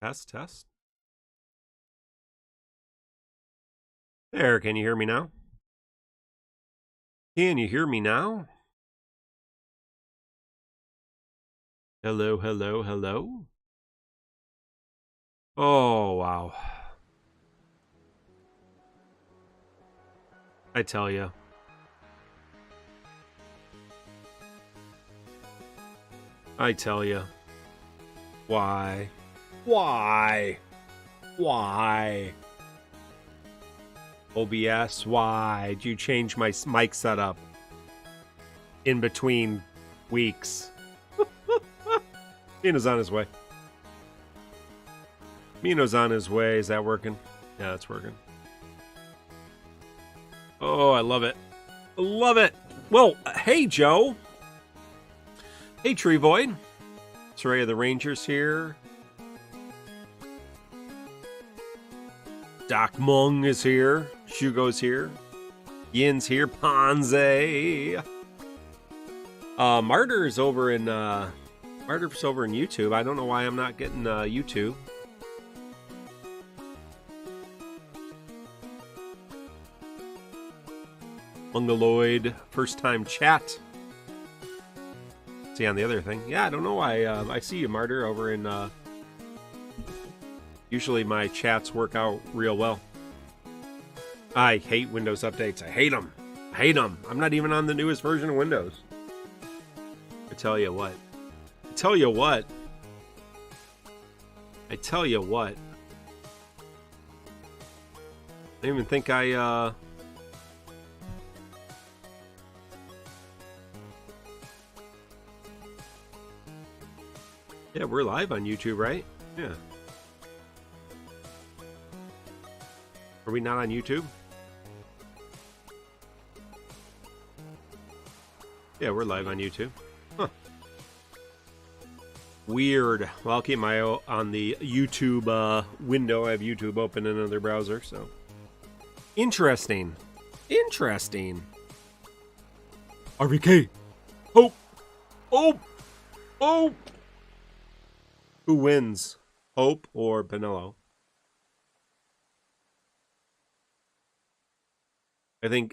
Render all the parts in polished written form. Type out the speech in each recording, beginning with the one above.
Test, test. There, can you hear me now? Can you hear me now? Hello, hello, hello. Oh, wow. I tell you. I tell you. Why? Why? Why? OBS, why'd you change my mic setup in between weeks? Mino's on his way. Mino's on his way. Is that working? Yeah, it's working. Oh, I love it. I love it. Well, hey, Joe. Hey, Tree Void. Soraya the Rangers here. Doc Mung is here. Shugo's here. Yin's here. Ponze. Martyr's over in YouTube. I don't know why I'm not getting YouTube. Mongoloid, first time chat. See on the other thing. Yeah, I don't know why. I see you, Martyr, over in. Usually my chats work out real well. I hate Windows updates. I hate them. I hate them. I'm not even on the newest version of Windows. I tell you what. I tell you what. I tell you what. I don't even think I. Yeah, we're live on YouTube, right? Yeah. Are we not on YouTube? Yeah, we're live on YouTube. Huh. Weird. Well, I'll keep my eye on the YouTube window. I have YouTube open in another browser, so. Interesting. Interesting. RVK. Hope. Hope. Hope. Who wins? Hope or Benello?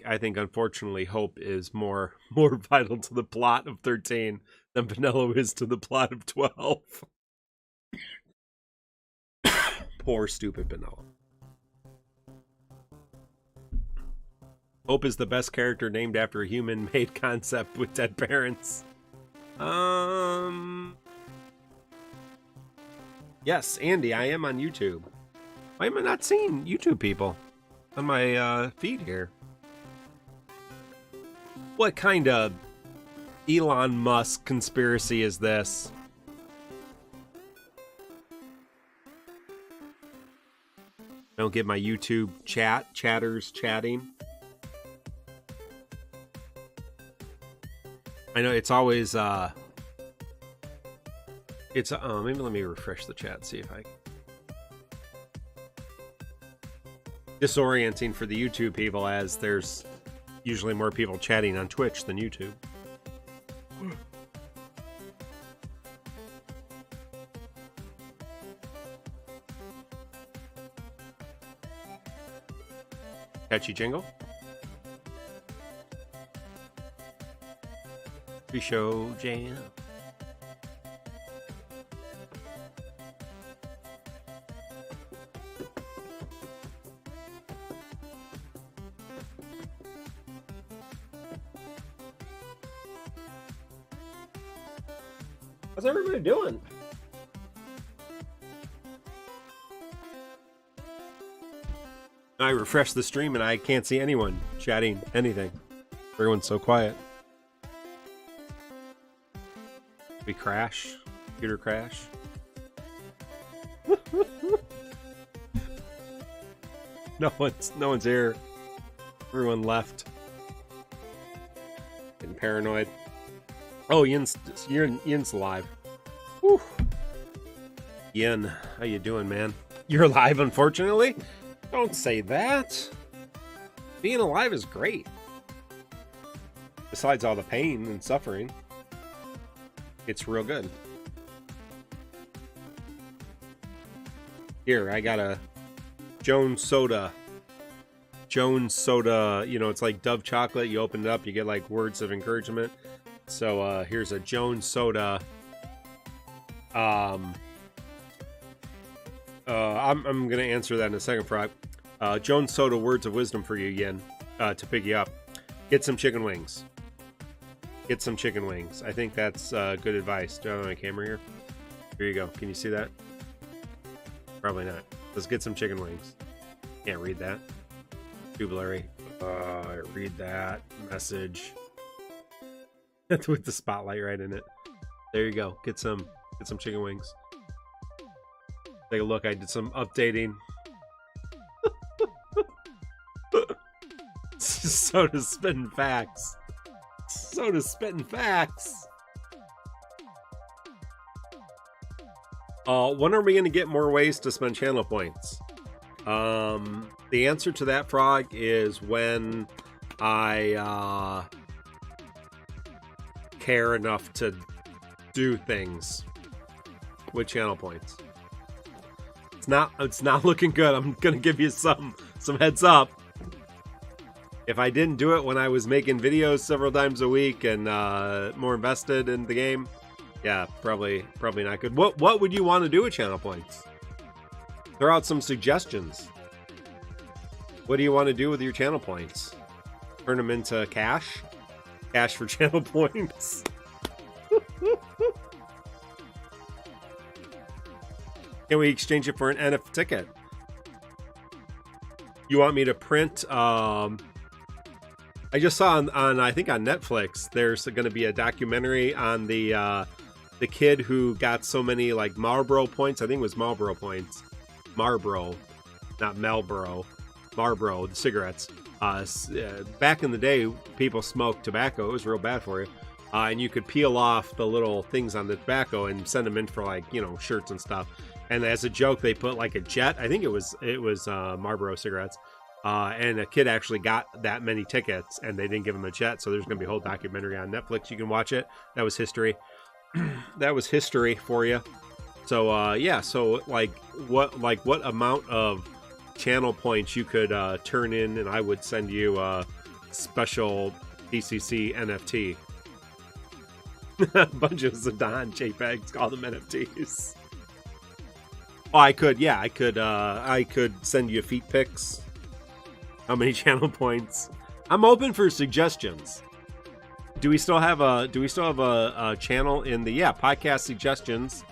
I think unfortunately Hope is more vital to the plot of 13 than Benello is to the plot of 12. Poor stupid Benello. Hope is the best character named after a human-made concept with dead parents. Yes, Andy, I am on YouTube. Why am I not seeing YouTube people on my feed here? What kind of Elon Musk conspiracy is this? I don't get my YouTube chatters chatting. I know it's always it's maybe let me refresh the chat, see if I disorienting for the YouTube people, as there's usually more people chatting on Twitch than YouTube. Catchy jingle. Pre-show jam. How's everybody doing? I refresh the stream and I can't see anyone chatting anything. Everyone's so quiet. We crash. Computer crash. No one's here. Everyone left. Getting paranoid. Oh, Yin's alive. Whew. Yin, how you doing, man? You're alive, unfortunately? Don't say that. Being alive is great. Besides all the pain and suffering, it's real good. Here, I got a Jones soda. Jones soda, you know, it's like Dove chocolate. You open it up, you get like words of encouragement. So here's a Jones soda. I'm gonna answer that in a second, Frog. Jones soda words of wisdom for you, Yin, to pick you up. Get some chicken wings. Get some chicken wings. I think that's good advice. Do I have my camera here? Here you go. Can you see that? Probably not. Let's get some chicken wings. Can't read that. Too blurry. Read that message with the spotlight right in it. There you go. Get some chicken wings. Take a look. I did some updating. Soda's spitting facts. Soda's spitting facts. When are we going to get more ways to spend channel points? The answer to that, Frog, is when I care enough to do things with channel points. It's not looking good. I'm gonna give you some heads up. If I didn't do it when I was making videos several times a week and more invested in the game, yeah, probably not good. What would you want to do with channel points? Throw out some suggestions. What do you want to do with your channel points? Turn them into cash? Cash for channel points. Can we exchange it for an NF ticket? You want me to print? I just saw on I think on Netflix there's going to be a documentary on the kid who got so many like Marlboro points. I think it was Marlboro points. Marlboro, not Marlboro. Marlboro, the cigarettes. Back in the day, people smoked tobacco. It was real bad for you. And you could peel off the little things on the tobacco and send them in for like, you know, shirts and stuff. And as a joke, they put like a jet. I think it was Marlboro cigarettes. And a kid actually got that many tickets and they didn't give him a jet. So there's going to be a whole documentary on Netflix. You can watch it. That was history. That was history for you. So, yeah. So what amount of channel points you could turn in and I would send you a special TCC NFT. A bunch of Zidane JPEGs, call them NFTs. Oh, I could send you feet pics. How many channel points? I'm open for suggestions. Do we still have a channel in the podcast suggestions?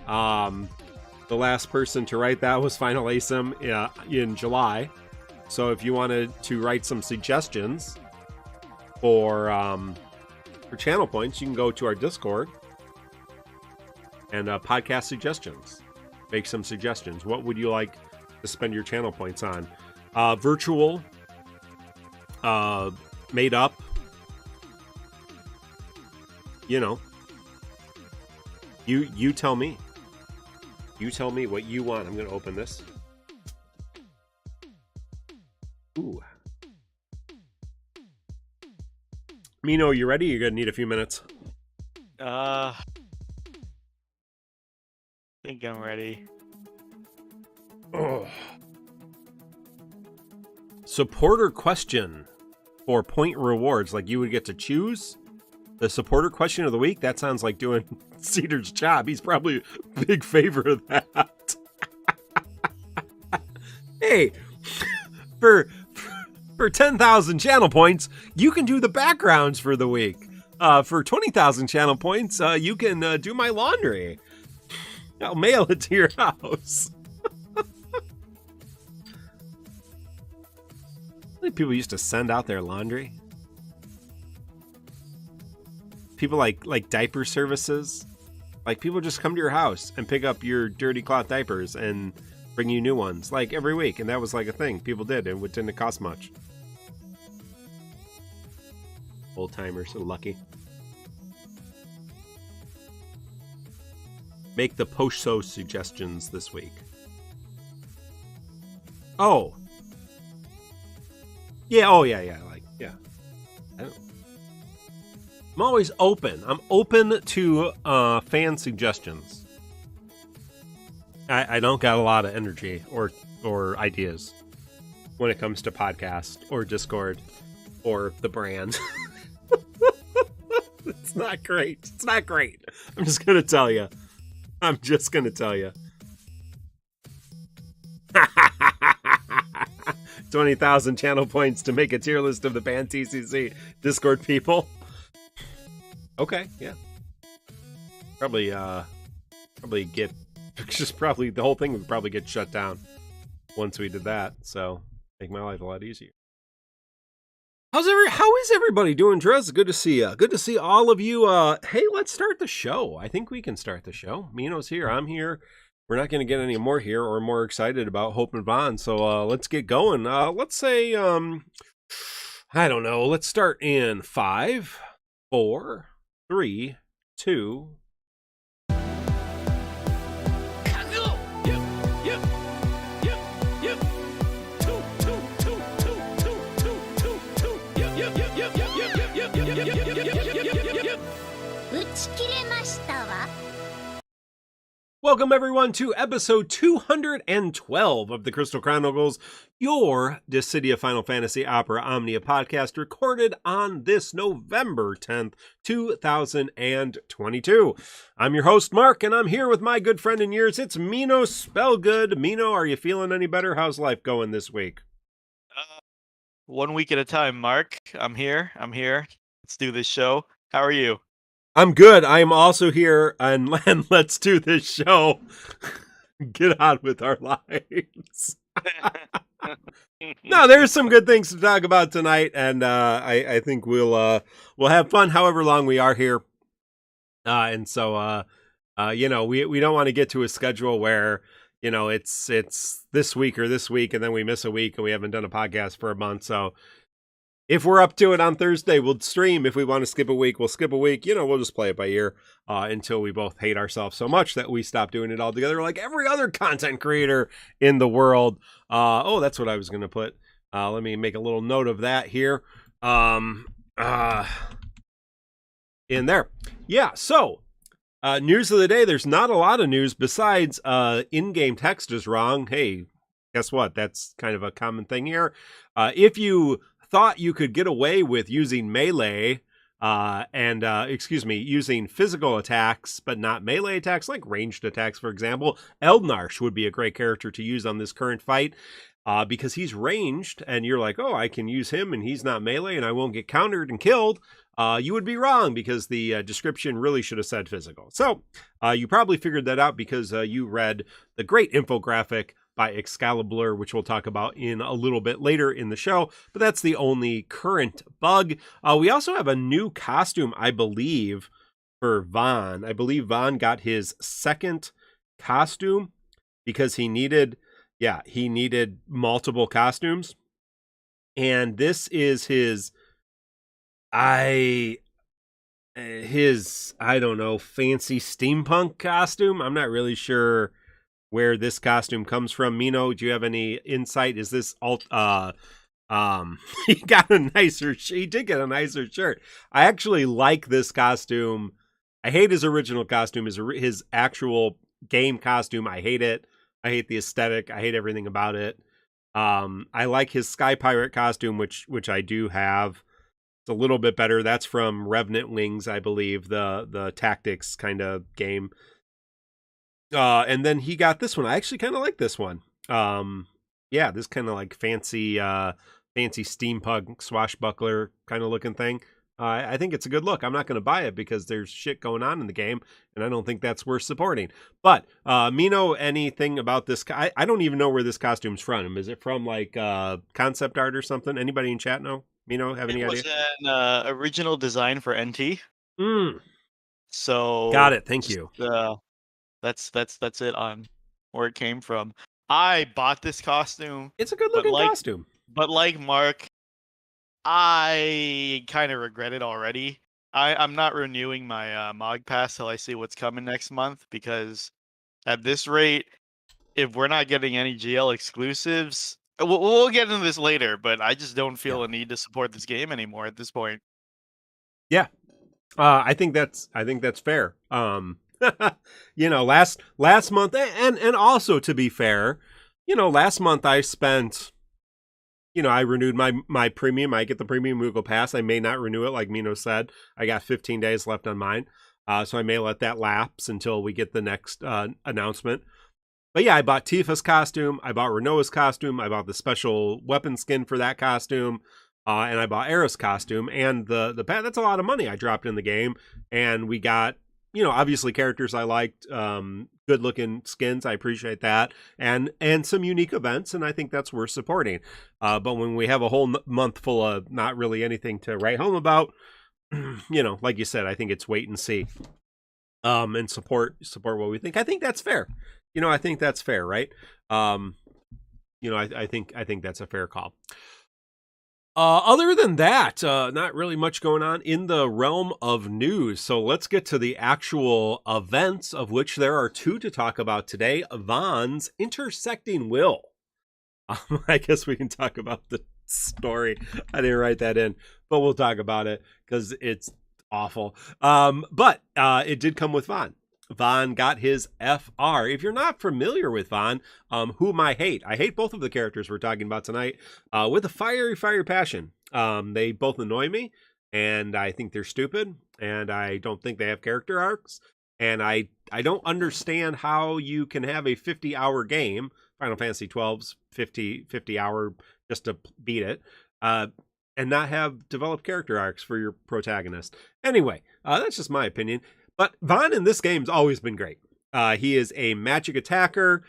The last person to write that was Final ASIM in July. So if you wanted to write some suggestions for channel points, you can go to our Discord and podcast suggestions. Make some suggestions. What would you like to spend your channel points on? Virtual, made up, you know. You tell me. You tell me what you want. I'm going to open this. Ooh. Mino, you ready? You're going to need a few minutes. I think I'm ready. Oh. Supporter question for point rewards. Like you would get to choose the supporter question of the week. That sounds like doing Cedar's job. He's probably a big favor of that. Hey, for 10,000 channel points, you can do the backgrounds for the week. For 20,000 channel points, you can do my laundry. I'll mail it to your house. People used to send out their laundry. People like diaper services. Like people just come to your house and pick up your dirty cloth diapers and bring you new ones like every week. And that was like a thing people did and it didn't cost much. Old timers, so lucky. Make the post-show suggestions this week. Oh. Yeah, oh yeah. I'm always open. I'm open to fan suggestions. I don't got a lot of energy or ideas when it comes to podcast or Discord or the brand. It's not great. It's not great. I'm just going to tell you. 20,000 channel points to make a tier list of the band TCC Discord people. Okay, yeah. Probably get the whole thing would probably get shut down once we did that. So make my life a lot easier. How is everybody doing, Drez? Good to see you. Good to see all of you. Hey, let's start the show. I think we can start the show. Mino's here. I'm here. We're not going to get any more here or more excited about Hope and Vaan. So let's get going. Let's say, I don't know. Let's start in 5, 4, 3, 2. Welcome everyone to episode 212 of the Crystal Chronicles, your Dissidia Final Fantasy Opera Omnia podcast, recorded on this November 10th, 2022. I'm your host, Mark, and I'm here with my good friend and yours. It's Mino Spellgood. Mino, are you feeling any better? How's life going this week? 1 week at a time, Mark. I'm here. Let's do this show. How are you? I'm good. I am also here, and let's do this show. Get on with our lives. No, there's some good things to talk about tonight, and I think we'll have fun however long we are here. And so we don't want to get to a schedule where it's this week or this week, and then we miss a week and we haven't done a podcast for a month. So if we're up to it on Thursday, we'll stream. If we want to skip a week, we'll skip a week. We'll just play it by ear until we both hate ourselves so much that we stop doing it all together like every other content creator in the world. That's what I was going to put. Let me make a little note of that here. In there. Yeah, so news of the day. There's not a lot of news besides in-game text is wrong. Hey, guess what? That's kind of a common thing here. If you thought you could get away with using melee using physical attacks but not melee attacks, like ranged attacks, for example, Eldnarsh would be a great character to use on this current fight because he's ranged and you're like, oh, I can use him and he's not melee and I won't get countered and killed. You would be wrong because the description really should have said physical. So you probably figured that out because you read the great infographic by Excalibur, which we'll talk about in a little bit later in the show, but that's the only current bug. We also have a new costume, I believe, for Vaan. I believe Vaan got his second costume because he needed multiple costumes. And this is his fancy steampunk costume. I'm not really sure where this costume comes from. Mino, do you have any insight? Is this he got a nicer he did get a nicer shirt. I actually like this costume. I hate his original costume, his actual game costume. I hate it. I hate the aesthetic. I hate everything about it. I like his Sky Pirate costume, which I do have. It's a little bit better. That's from Revenant Wings, I believe, the tactics kind of game. And then he got this one. I actually kind of like this one. This kind of like fancy steampunk swashbuckler kind of looking thing. I think it's a good look. I'm not going to buy it because there's shit going on in the game, and I don't think that's worth supporting. But Mino, anything about this? I don't even know where this costume's from. Is it from like concept art or something? Anybody in chat know? Mino, have any idea? It was an original design for NT. So got it. Thank you. That's it on where it came from. I bought this costume. It's a good looking costume. But like Mark, I kind of regret it already. I'm not renewing my Mog Pass till I see what's coming next month, because at this rate, if we're not getting any GL exclusives, we'll get into this later, but I just don't feel a need to support this game anymore at this point. Yeah. I think that's fair. Last month, and also to be fair, last month I spent, I renewed my premium. I get the premium Google Pass. I may not renew it, like Mino said. I got 15 days left on mine, so I may let that lapse until we get the next announcement. But yeah, I bought Tifa's costume. I bought Renoa's costume. I bought the special weapon skin for that costume. And I bought Era's costume. And the pet, that's a lot of money I dropped in the game. And we got, obviously characters I liked, good looking skins. I appreciate that. And some unique events. And I think that's worth supporting. But when we have a whole month full of not really anything to write home about, like you said, I think it's wait and see. And support what we think. I think that's fair. I think that's fair, right? I think that's a fair call. Other than that, not really much going on in the realm of news. So let's get to the actual events, of which there are 2 to talk about today. Vaan's intersecting will. I guess we can talk about the story. I didn't write that in, but we'll talk about it because it's awful. But it did come with Vaan. Vaan got his FR. If you're not familiar with Vaan, whom I hate both of the characters we're talking about tonight with a fiery passion. They both annoy me, and I think they're stupid, and I don't think they have character arcs, and I don't understand how you can have a 50-hour game, Final Fantasy XII's 50 hour just to beat it, and not have developed character arcs for your protagonist. Anyway, that's just my opinion. But Vaan in this game's always been great. He is a magic attacker,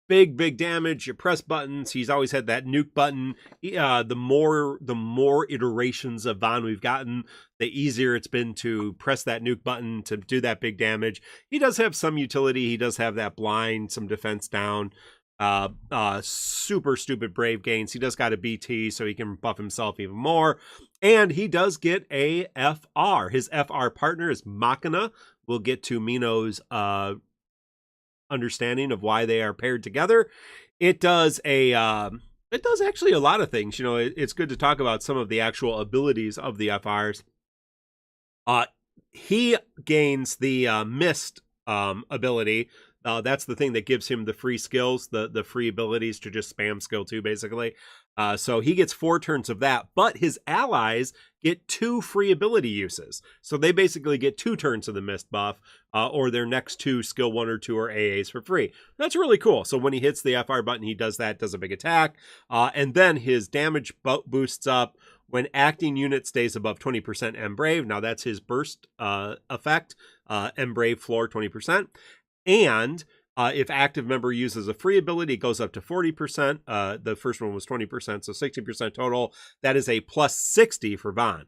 big damage. You press buttons. He's always had that nuke button. The more iterations of Vaan we've gotten, the easier it's been to press that nuke button to do that big damage. He does have some utility. He does have that blind, some defense down. Super stupid brave gains. He does got a BT, so he can buff himself even more. And he does get a FR. His FR partner is Machina. We'll get to Mino's understanding of why they are paired together. It does actually a lot of things. It's good to talk about some of the actual abilities of the FRs. He gains the Mist ability. That's the thing that gives him the free skills, the free abilities to just spam skill 2, basically. So he gets 4 turns of that, but his allies get 2 free ability uses. So they basically get 2 turns of the Mist buff, or their next 2 skill 1 or 2 or AAs for free. That's really cool. So when he hits the FR button, he does a big attack. And then his damage boosts up when acting unit stays above 20% M Brave. Now that's his burst effect, M Brave floor 20%. And if active member uses a free ability, it goes up to 40%. The first one was 20%, so 60% total. That is a plus 60 for Vaan.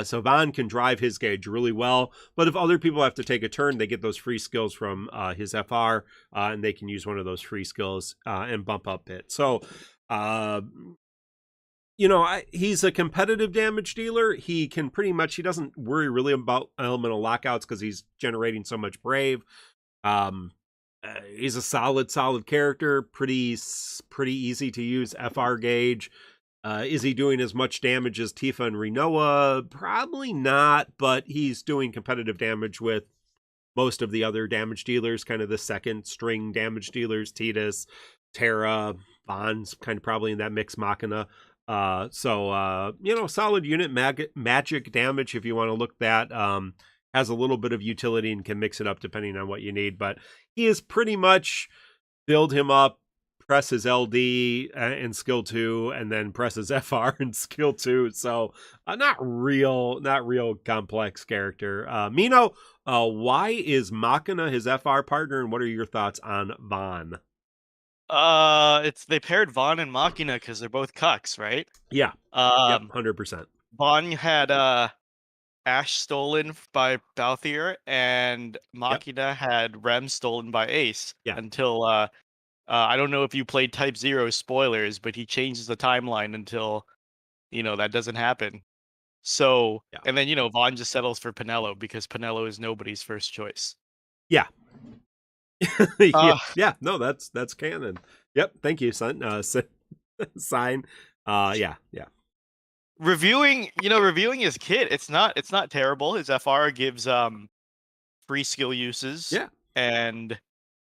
So Vaan can drive his gauge really well. But if other people have to take a turn, they get those free skills from his FR, and they can use one of those free skills and bump up it. So, he's a competitive damage dealer. He doesn't worry really about elemental lockouts because he's generating so much brave. He's a solid character, pretty easy to use FR gauge. Is he doing as much damage as Tifa and Renoa? Probably not, but he's doing competitive damage with most of the other damage dealers, kind of the second string damage dealers, Tidus, Terra, Vaan's kind of probably in that mix, Machina. Solid unit magic damage if you want to look that. Has a little bit of utility and can mix it up depending on what you need, but he is pretty much build him up, press his LD and skill 2, and then press his FR and skill 2. So not real complex character. Mino, why is Machina his FR partner, and what are your thoughts on Vaan? They paired Vaan and Machina because they're both cucks, right? Yeah. Yep, 100%. Vaan had Ash stolen by Balthier, and Machina had Rem stolen by Ace. Yeah. Until I don't know if you played Type 0 spoilers, but he changes the timeline until that doesn't happen. So and then Vaan just settles for Penelo because Penelo is nobody's first choice. Yeah. No, that's canon. Yep, thank you, son. Sign. Yeah. Reviewing his kit, it's not terrible. His FR gives free skill uses. Yeah. and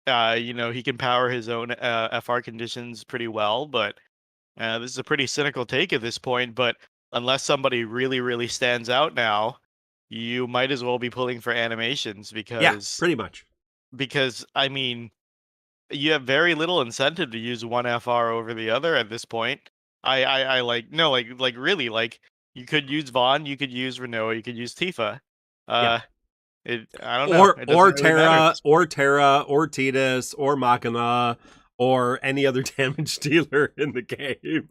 he can power his own FR conditions pretty well. But this is a pretty cynical take at this point. But unless somebody really, really stands out now, you might as well be pulling for animations Yeah, because pretty much. I mean, you have very little incentive to use one FR over the other at this point. I like no like really like you could use Vaan, you could use Renault, you could use Tifa. Yeah. Uh, I don't know. It doesn't really matter at this point. Terra, or Tidus, or Machina, or any other damage dealer in the game.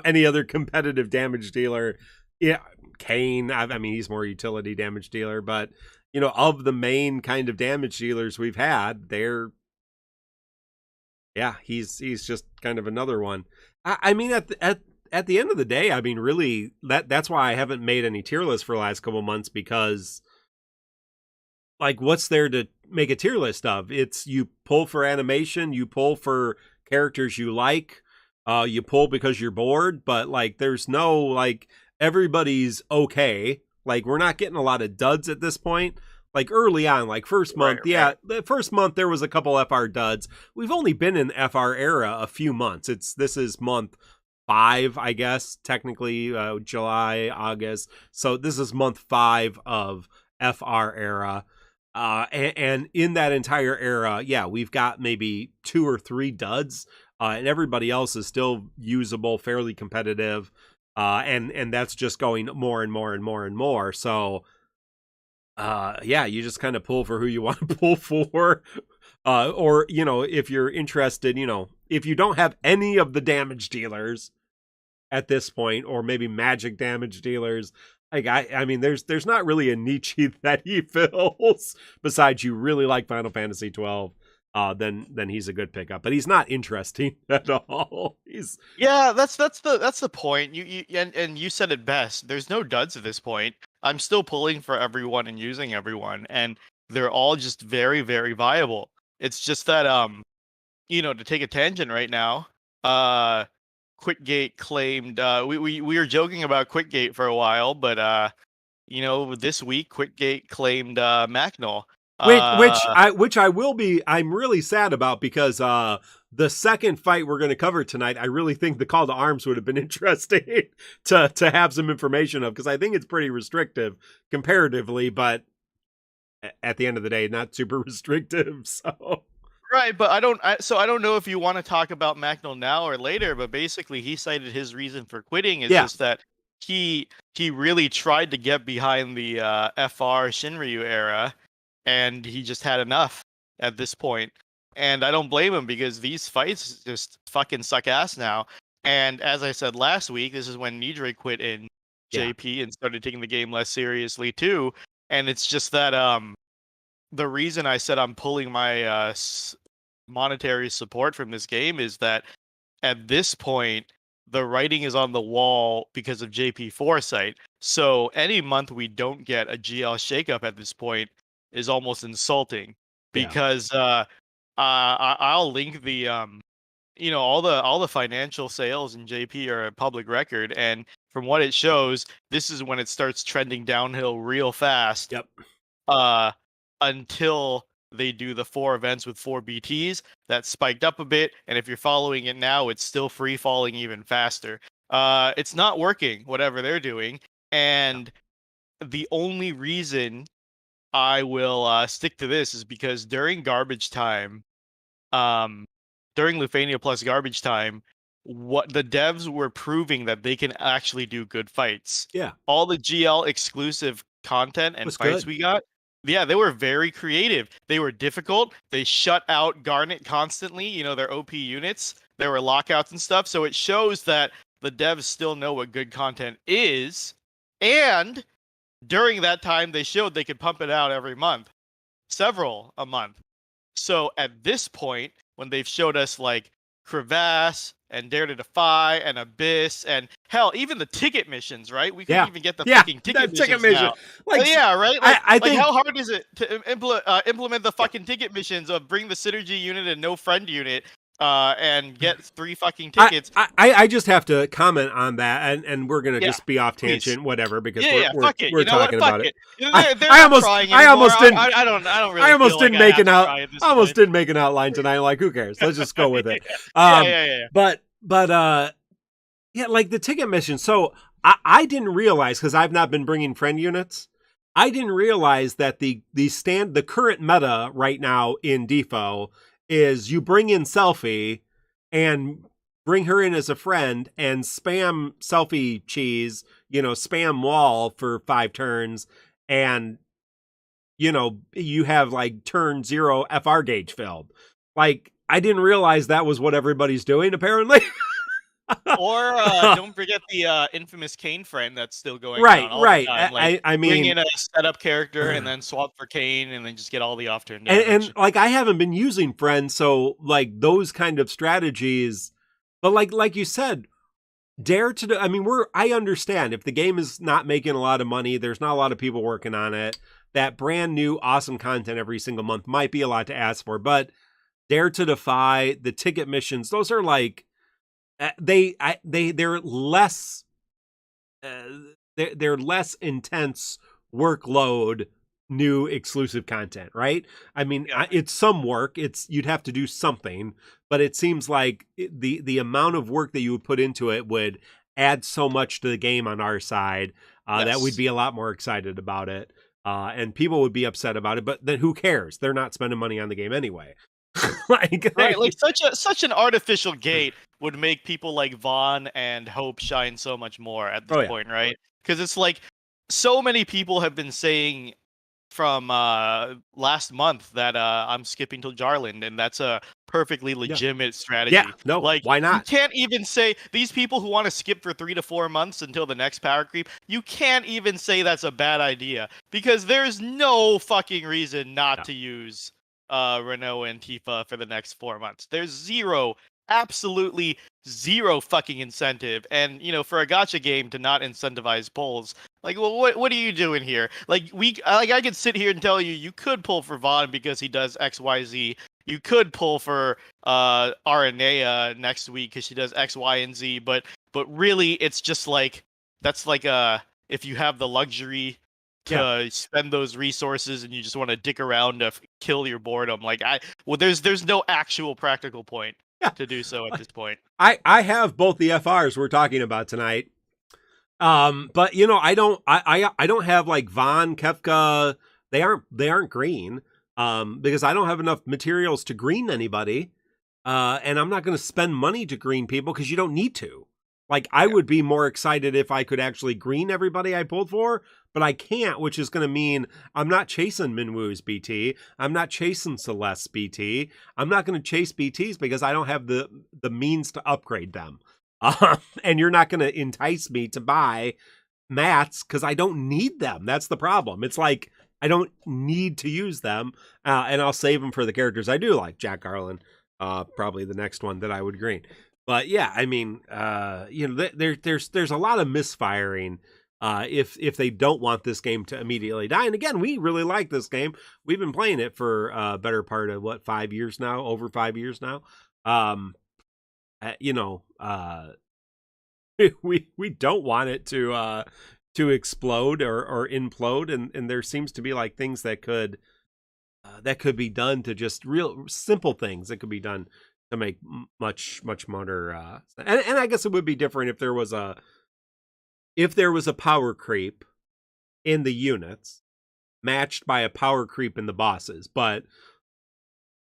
Any other competitive damage dealer. Yeah, Kane. I mean, he's more utility damage dealer, but of the main kind of damage dealers we've had, he's just kind of another one. I mean, at the end of the day, I mean, really, that's why I haven't made any tier lists for the last couple months, because like, what's there to make a tier list of? It's you pull for animation, you pull for characters you like, you pull because you're bored, but like, there's no like everybody's okay. Like, we're not getting a lot of duds at this point. Like early on, like first month, the first month there was a couple FR duds. We've only been in FR era a few months. This is month 5, I guess, technically, July, August. So this is month 5 of FR era. And in that entire era, we've got maybe 2 or 3 duds, and everybody else is still usable, fairly competitive, and that's just going more and more and more and more. So, you just kind of pull for who you want to pull for, or if you're interested, if you don't have any of the damage dealers at this point, or maybe magic damage dealers. Like, I mean, there's not really a niche that he fills besides you really like Final Fantasy 12. Then he's a good pickup, but he's not interesting at all. That's the point. And you said it best. There's no duds at this point. I'm still pulling for everyone and using everyone, and they're all just very, very viable. It's just that to take a tangent right now, Quitgate claimed we were joking about Quitgate for a while, but this week Quitgate claimed Macnol. I'm really sad about, because the second fight we're going to cover tonight, I really think the call to arms would have been interesting to have some information of, because I think it's pretty restrictive comparatively, but at the end of the day, not super restrictive. So. Right, but I don't know if you want to talk about Macnol now or later, but basically he cited his reason for quitting is just that he really tried to get behind the FR Shinryu era, and he just had enough at this point. And I don't blame him, because these fights just fucking suck ass now. And as I said last week, this is when Nidre quit in JP and started taking the game less seriously too. And it's just that the reason I said I'm pulling my monetary support from this game is that at this point, the writing is on the wall because of JP Foresight. So any month we don't get a GL shakeup at this point is almost insulting, because I'll link the all the financial sales in JP are a public record, and from what it shows, this is when it starts trending downhill real fast. Until they do the 4 events with 4 BTs, that spiked up a bit, and if you're following it now, it's still free falling even faster. It's not working, whatever they're doing, and the only reason I will stick to this is because during garbage time, during Lufania Plus garbage time, what the devs were proving that they can actually do good fights. All the GL exclusive content and fights we got, they were very creative. They were difficult. They shut out Garnet constantly, their OP units. There were lockouts and stuff. So it shows that the devs still know what good content is. And during that time, they showed they could pump it out every month. Several a month. So at this point, when they've showed us like Crevasse and Dare to Defy and Abyss and hell, even the ticket missions, right? We couldn't even get the fucking ticket missions now. Like, right? Like, I think, how hard is it to implement the fucking ticket missions of bring the synergy unit and no friend unit and get 3 fucking tickets. I just have to comment on that, and we're gonna Yeah, just be off please. tangent, whatever, because Yeah, we're fuck it. we're You know what? talking Fuck about it. it. They're not trying anymore. I almost didn't I don't really I almost feel like didn't I make have an to out try at this I almost point. didn't make an outline tonight. Like, who cares? Let's just go with it. Yeah. But yeah, like the ticket mission. So I didn't realize, because I've not been bringing friend units. I didn't realize that the current meta right now in Defo is you bring in Selfie and bring her in as a friend and spam Selfie cheese, spam wall for 5 turns, and you have like turn 0 FR gauge filled. Like, I didn't realize that was what everybody's doing, apparently. Or don't forget the infamous Kane friend that's still going Right, around all the right. time. Like, I bring mean, in a setup character and then swap for Kane and then just get all the off turn and damage. like, I haven't been using friends, so like those kind of strategies. But like you said, dare to do. I mean, I understand if the game is not making a lot of money, there's not a lot of people working on it. That brand new awesome content every single month might be a lot to ask for, but Dare to Defy, the ticket missions, those are like they're less they're less intense workload new exclusive content, right? I mean, Yeah. it's some work. You'd have to do something, but it seems like the amount of work that you would put into it would add so much to the game on our side that we'd Yes. be a lot more excited about it. And people would be upset about it, but then who cares? They're not spending money on the game anyway. Right, like such an artificial gate would make people like Vaan and Hope shine so much more at this Oh yeah. point, right? Because it's like so many people have been saying from last month that I'm skipping to Jarland, and that's a perfectly legitimate strategy. Yeah, no, Like, why you not? can't even say these people who want to skip for 3 to 4 months until the next power creep. You can't even say that's a bad idea because there's no fucking reason not No. to use Renault and Tifa for the next 4 months. There's zero, absolutely zero fucking incentive, and for a gacha game to not incentivize pulls. Like, well, what are you doing here? Like, I could sit here and tell you could pull for Vaan because he does X, Y, Z. You could pull for Aranea next week because she does X, Y, and Z. But really, it's just like that's like if you have the luxury to spend those resources and you just want to dick around to kill your boredom. Like, there's no actual practical point to do so at this point. I have both the FRs we're talking about tonight. But I don't have like Vaan, Kefka. They aren't green. Because I don't have enough materials to green anybody. And I'm not going to spend money to green people because you don't need to. Like, I would be more excited if I could actually green everybody I pulled for, but I can't, which is going to mean I'm not chasing Minwoo's BT. I'm not chasing Celeste's BT. I'm not going to chase BTs because I don't have the means to upgrade them. And you're not going to entice me to buy mats because I don't need them. That's the problem. It's like, I don't need to use them, and I'll save them for the characters I do like. Jack Garland, probably the next one that I would green. But yeah, I mean, there's a lot of misfiring if they don't want this game to immediately die. And again, we really like this game. We've been playing it for a better part of 5 years now, over 5 years now. We don't want it to explode or implode, and there seems to be like things that could be done to just real simple things that could be done to make much more and I guess it would be different if there was a power creep in the units matched by a power creep in the bosses, but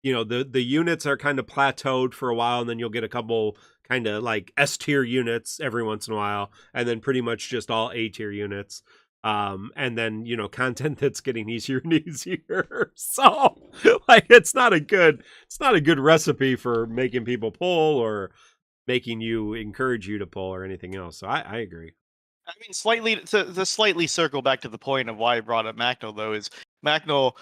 the units are kind of plateaued for a while, and then you'll get a couple kind of like S tier units every once in a while, and then pretty much just all A tier units. And then, content that's getting easier and easier. So like, it's not a good recipe for making people pull or making you encourage you to pull or anything else. So I agree. I mean, slightly to slightly circle back to the point of why I brought up Macno, though, is Macno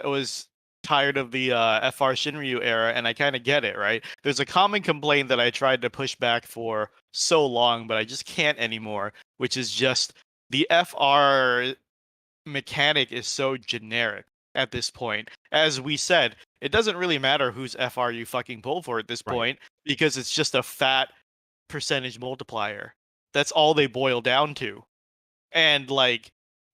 was tired of the FR Shinryu era, and I kind of get it, right? There's a common complaint that I tried to push back for so long, but I just can't anymore, which is just the FR mechanic is so generic. at this point. As we said, it doesn't really matter whose FR you fucking pull for at this point, because it's just a fat percentage multiplier. That's all they boil down to. And like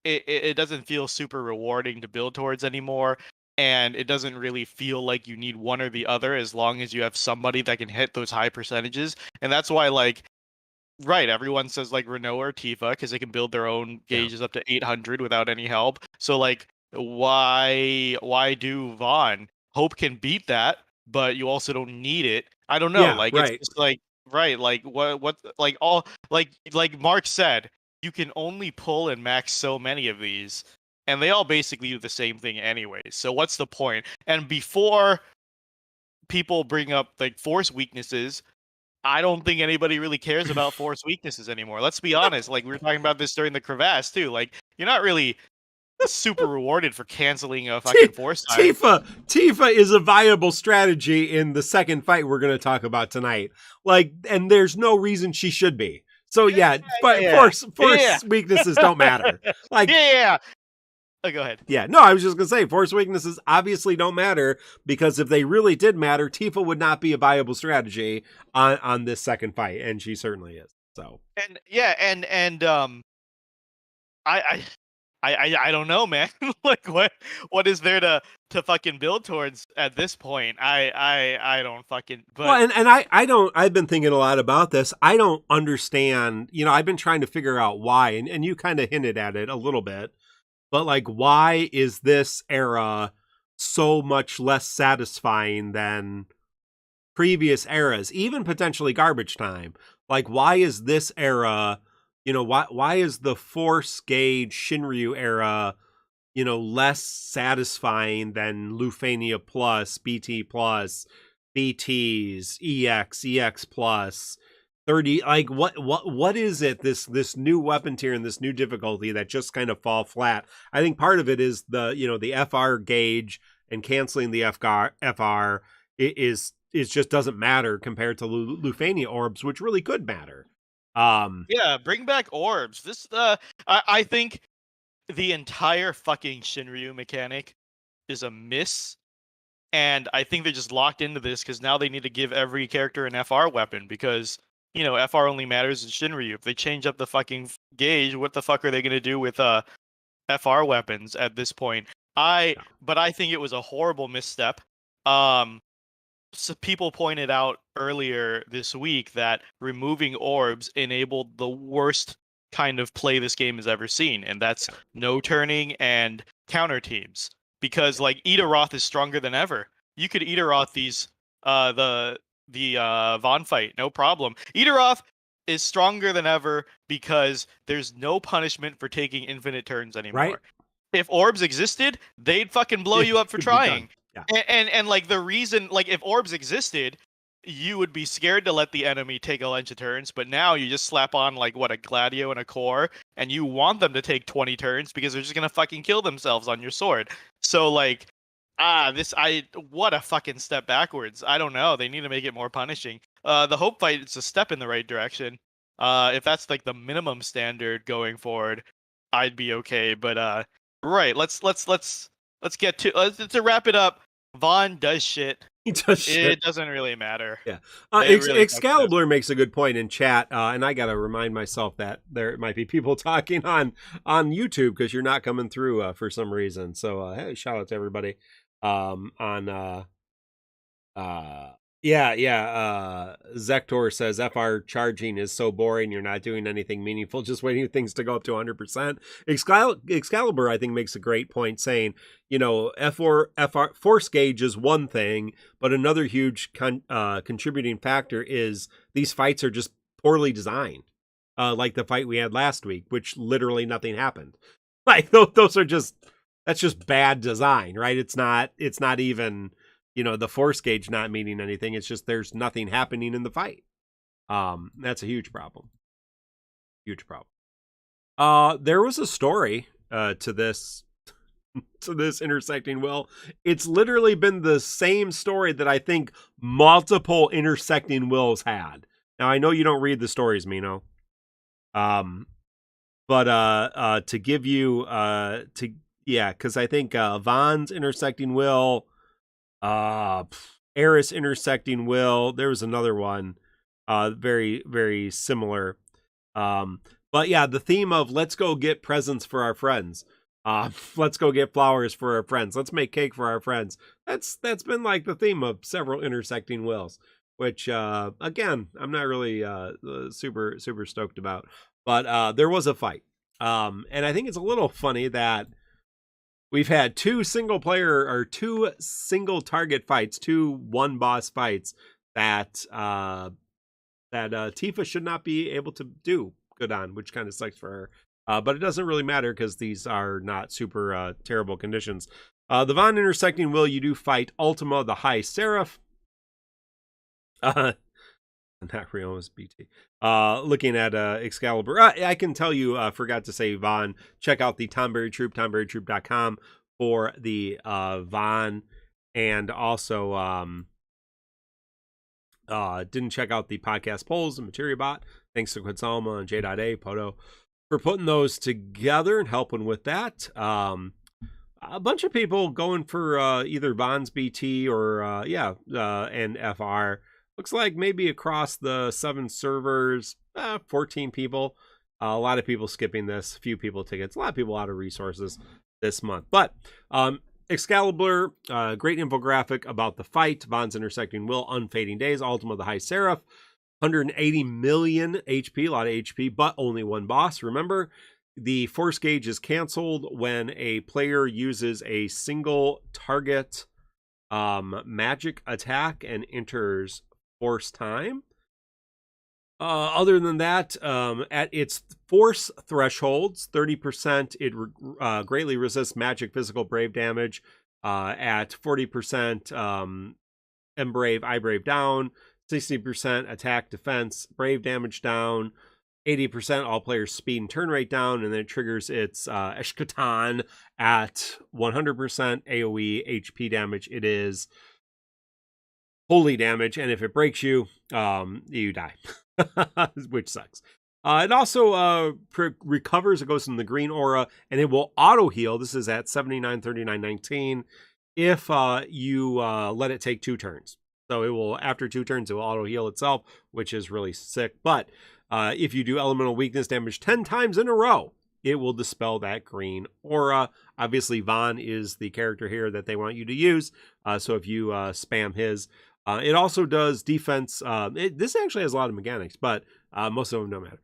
it doesn't feel super rewarding to build towards anymore. And it doesn't really feel like you need one or the other, as long as you have somebody that can hit those high percentages. And that's why, like, right, everyone says like Renault or Tifa because they can build their own gauges up to 800 without any help. So like, why do Vaan? Hope can beat that, but you also don't need it. I don't know. Yeah, like right. it's just like, right, like what like all like Mark said, you can only pull and max so many of these, and they all basically do the same thing anyway. So what's the point? And before people bring up like force weaknesses, I don't think anybody really cares about force weaknesses anymore. Let's be honest. Like, we were talking about this during the crevasse too. Like, you're not really super rewarded for canceling a fucking force time. Tifa is a viable strategy in the second fight we're going to talk about tonight. Like, and there's no reason she should be. So force weaknesses don't matter. Like, Oh, go ahead. Yeah, no, I was just going to say, force weaknesses obviously don't matter, because if they really did matter, Tifa would not be a viable strategy on this second fight, and she certainly is. So, I don't know, man. Like, what is there to fucking build towards at this point? I don't fucking. But... Well, and I don't. I've been thinking a lot about this. I don't understand. You know, I've been trying to figure out why, and you kind of hinted at it a little bit. But like, why is this era so much less satisfying than previous eras, even potentially garbage time? Like, why is this era, you know, why is the Force Gauge Shinryu era, you know, less satisfying than Lufania Plus, BT Plus, BTs, EX Plus? 30, like what is it, this new weapon tier and this new difficulty that just kind of fall flat? I think part of it is the FR gauge, and canceling the FR is just doesn't matter compared to Lufania orbs, which really could matter. Bring back orbs. This I think the entire fucking Shinryu mechanic is a miss. And I think they're just locked into this because now they need to give every character an FR weapon, because you know, FR only matters in Shinryu. If they change up the fucking gauge, what the fuck are they going to do with FR weapons at this point? But I think it was a horrible misstep. So people pointed out earlier this week that removing orbs enabled the worst kind of play this game has ever seen, and that's no turning and counter teams. Because like Itaroth is stronger than ever. You could Itaroth these the Vaan fight, no problem. Itaroth is stronger than ever because there's no punishment for taking infinite turns anymore. Right. If orbs existed, they'd fucking blow you up for trying. Yeah. And like the reason, like if orbs existed, you would be scared to let the enemy take a bunch of turns, but now you just slap on like a Gladio and a Core, and you want them to take 20 turns because they're just gonna fucking kill themselves on your sword. So like, what a fucking step backwards. I don't know. They need to make it more punishing. The Hope fight, it's a step in the right direction. If that's like the minimum standard going forward, I'd be okay. But right, let's get to wrap it up. Vaan does shit. He does shit. It doesn't really matter. Yeah. Excalibur makes a good point in chat, and I gotta remind myself that there might be people talking on YouTube because you're not coming through for some reason. So hey, shout out to everybody. Zektor says FR charging is so boring, you're not doing anything meaningful, just waiting for things to go up to 100%. Excalibur I think makes a great point, saying, you know, FR force gauge is one thing, but another huge contributing factor is these fights are just poorly designed, like the fight we had last week, which literally nothing happened. Like those are just, that's just bad design, right? It's not even, you know, the force gauge not meaning anything. It's just there's nothing happening in the fight. That's a huge problem. Huge problem. There was a story to this intersecting will. It's literally been the same story that I think multiple intersecting wills had. Now I know you don't read the stories, Mino. But to give you Yeah, because I think Vaan's intersecting will, Eris intersecting will. There was another one, very, very similar. But yeah, the theme of let's go get presents for our friends. Let's go get flowers for our friends. Let's make cake for our friends. That's been like the theme of several intersecting wills, which again, I'm not really super stoked about. But there was a fight. And I think it's a little funny that we've had two single target fights, two one boss fights that Tifa should not be able to do good on, which kind of sucks for her. But it doesn't really matter because these are not super terrible conditions. The Vaan intersecting will, you do fight Ultima, the High Seraph. Not Rioma's BT. Looking at Excalibur. I can tell you, forgot to say Vaan. Check out the Tonberry Troupe, tonberrytroupe.com for the Vaan. And also, didn't check out the podcast polls and Materia Bot. Thanks to Quetzalma and J.A. Poto for putting those together and helping with that. A bunch of people going for either Vaan's BT or and FR. Looks like maybe across the 7 servers, 14 people. A lot of people skipping this, a few people tickets, a lot of people out of resources this month. But Excalibur, great infographic about the fight. Vaan's intersecting will, unfading days. Ultima, the High Seraph, 180 million HP, a lot of HP, but only one boss. Remember, the force gauge is canceled when a player uses a single target magic attack and enters force time. Other than that, at its force thresholds, 30%, it greatly resists magic, physical, brave damage. At 40%, Embrave, I Brave down. 60% attack, defense, brave damage down. 80% all players' speed and turn rate down, and then it triggers its Eshkatan at 100% AoE HP damage. It is holy damage, and if it breaks you, you die, which sucks. It also recovers. It goes in the green aura, and it will auto heal. This is at 79, 39, 19 if you let it take 2 turns. So it will, after 2 turns, it will auto heal itself, which is really sick. But if you do elemental weakness damage 10 times in a row, it will dispel that green aura. Obviously, Vaan is the character here that they want you to use. So if you spam his, it also does defense. This actually has a lot of mechanics, but most of them don't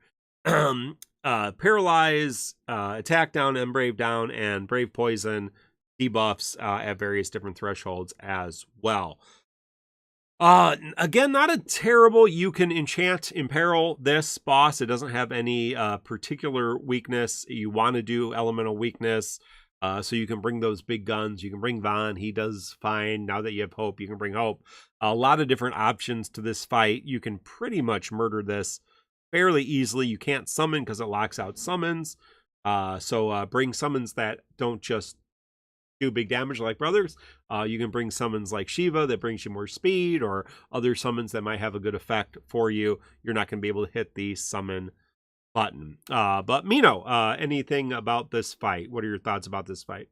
matter. Paralyze, attack down, Embrave down, and Brave Poison debuffs at various different thresholds as well. Again, not a terrible, you can enchant, imperil this boss. It doesn't have any particular weakness. You want to do elemental weakness, so you can bring those big guns. You can bring Vaan. He does fine. Now that you have Hope, you can bring Hope. A lot of different options to this fight. You can pretty much murder this fairly easily. You can't summon because it locks out summons. So bring summons that don't just do big damage like brothers. You can bring summons like Shiva that brings you more speed, or other summons that might have a good effect for you. You're not going to be able to hit the summon button. But Mino, anything about this fight? What are your thoughts about this fight?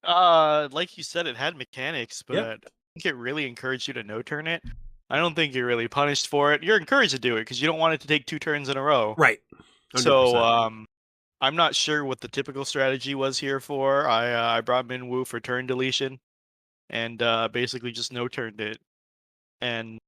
Like you said, it had mechanics, but Yep. I think it really encouraged you to no-turn it. I don't think you're really punished for it. You're encouraged to do it because you don't want it to take 2 turns in a row. Right. 100%. So, I'm not sure what the typical strategy was here for. I brought Minwoo for turn deletion, and basically just no-turned it. And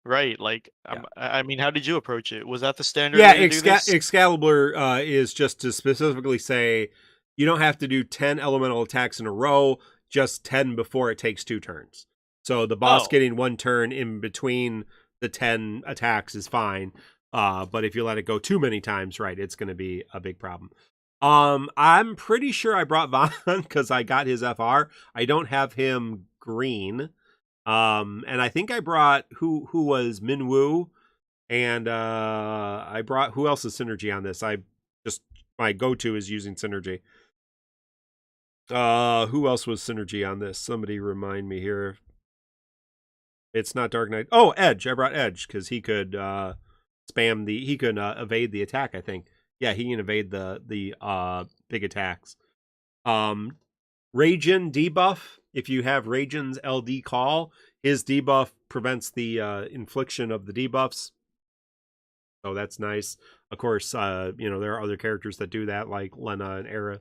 right, like, Yeah. I mean, how did you approach it? Was that the standard Yeah, way to do this? Excalibur is just to specifically say you don't have to do 10 elemental attacks in a row, just 10 before it takes 2 turns. So the boss Oh. getting 1 turn in between the 10 attacks is fine. But if you let it go too many times, right, it's going to be a big problem. I'm pretty sure I brought Vaan because I got his FR. I don't have him green. And I think I brought who was Minwoo, and I brought, who else is Synergy on this? My go-to is using Synergy. Who else was Synergy on this? Somebody remind me here. It's not Dark Knight. Oh, Edge. I brought Edge because he could spam he could evade the attack, I think. Yeah, he can evade the big attacks. Ragin debuff. If you have Ragin's LD call, his debuff prevents the infliction of the debuffs. So that's nice. Of course, there are other characters that do that, like Lena and Era.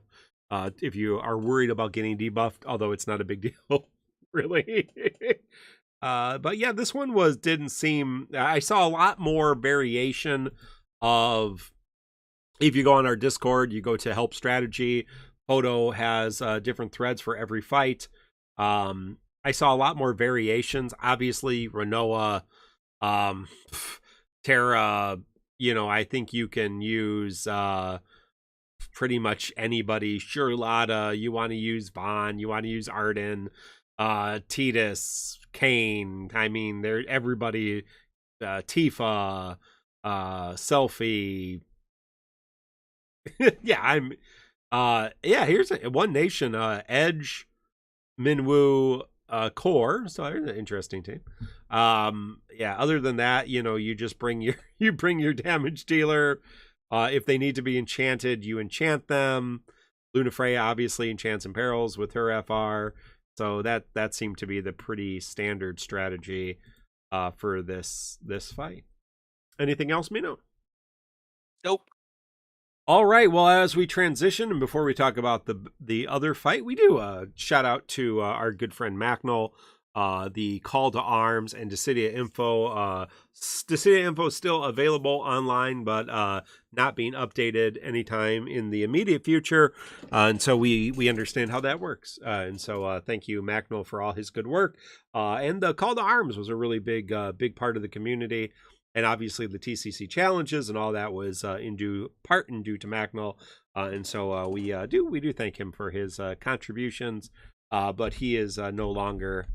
If you are worried about getting debuffed, although it's not a big deal, really. But yeah, this one didn't seem. I saw a lot more variation of. If you go on our Discord, you go to help strategy. Photo has different threads for every fight. I saw a lot more variations. Obviously, Renoa, Terra. I think you can use pretty much anybody. Charlotta, you want to use Vaan, you want to use Arden, Titus, Kane. I mean, they're everybody. Tifa, Selfie. Here's One Nation, Edge, Minwoo, Core. So there's an interesting team. Other than that, you just bring your damage dealer. If they need to be enchanted, you enchant them. Lunafreya obviously enchants and perils with her FR. So that seemed to be the pretty standard strategy for this fight. Anything else, Mino? Nope. All right. Well, as we transition, and before we talk about the other fight, we do shout out to our good friend Macnol, the Call to Arms and DissidiaFFOO. DissidiaFFOO is still available online, but not being updated anytime in the immediate future. And so we understand how that works. And so thank you, Macnol, for all his good work. And the Call to Arms was a really big part of the community. And obviously the TCC challenges and all that was in due to Macnol. And so we do thank him for his contributions. But he is no longer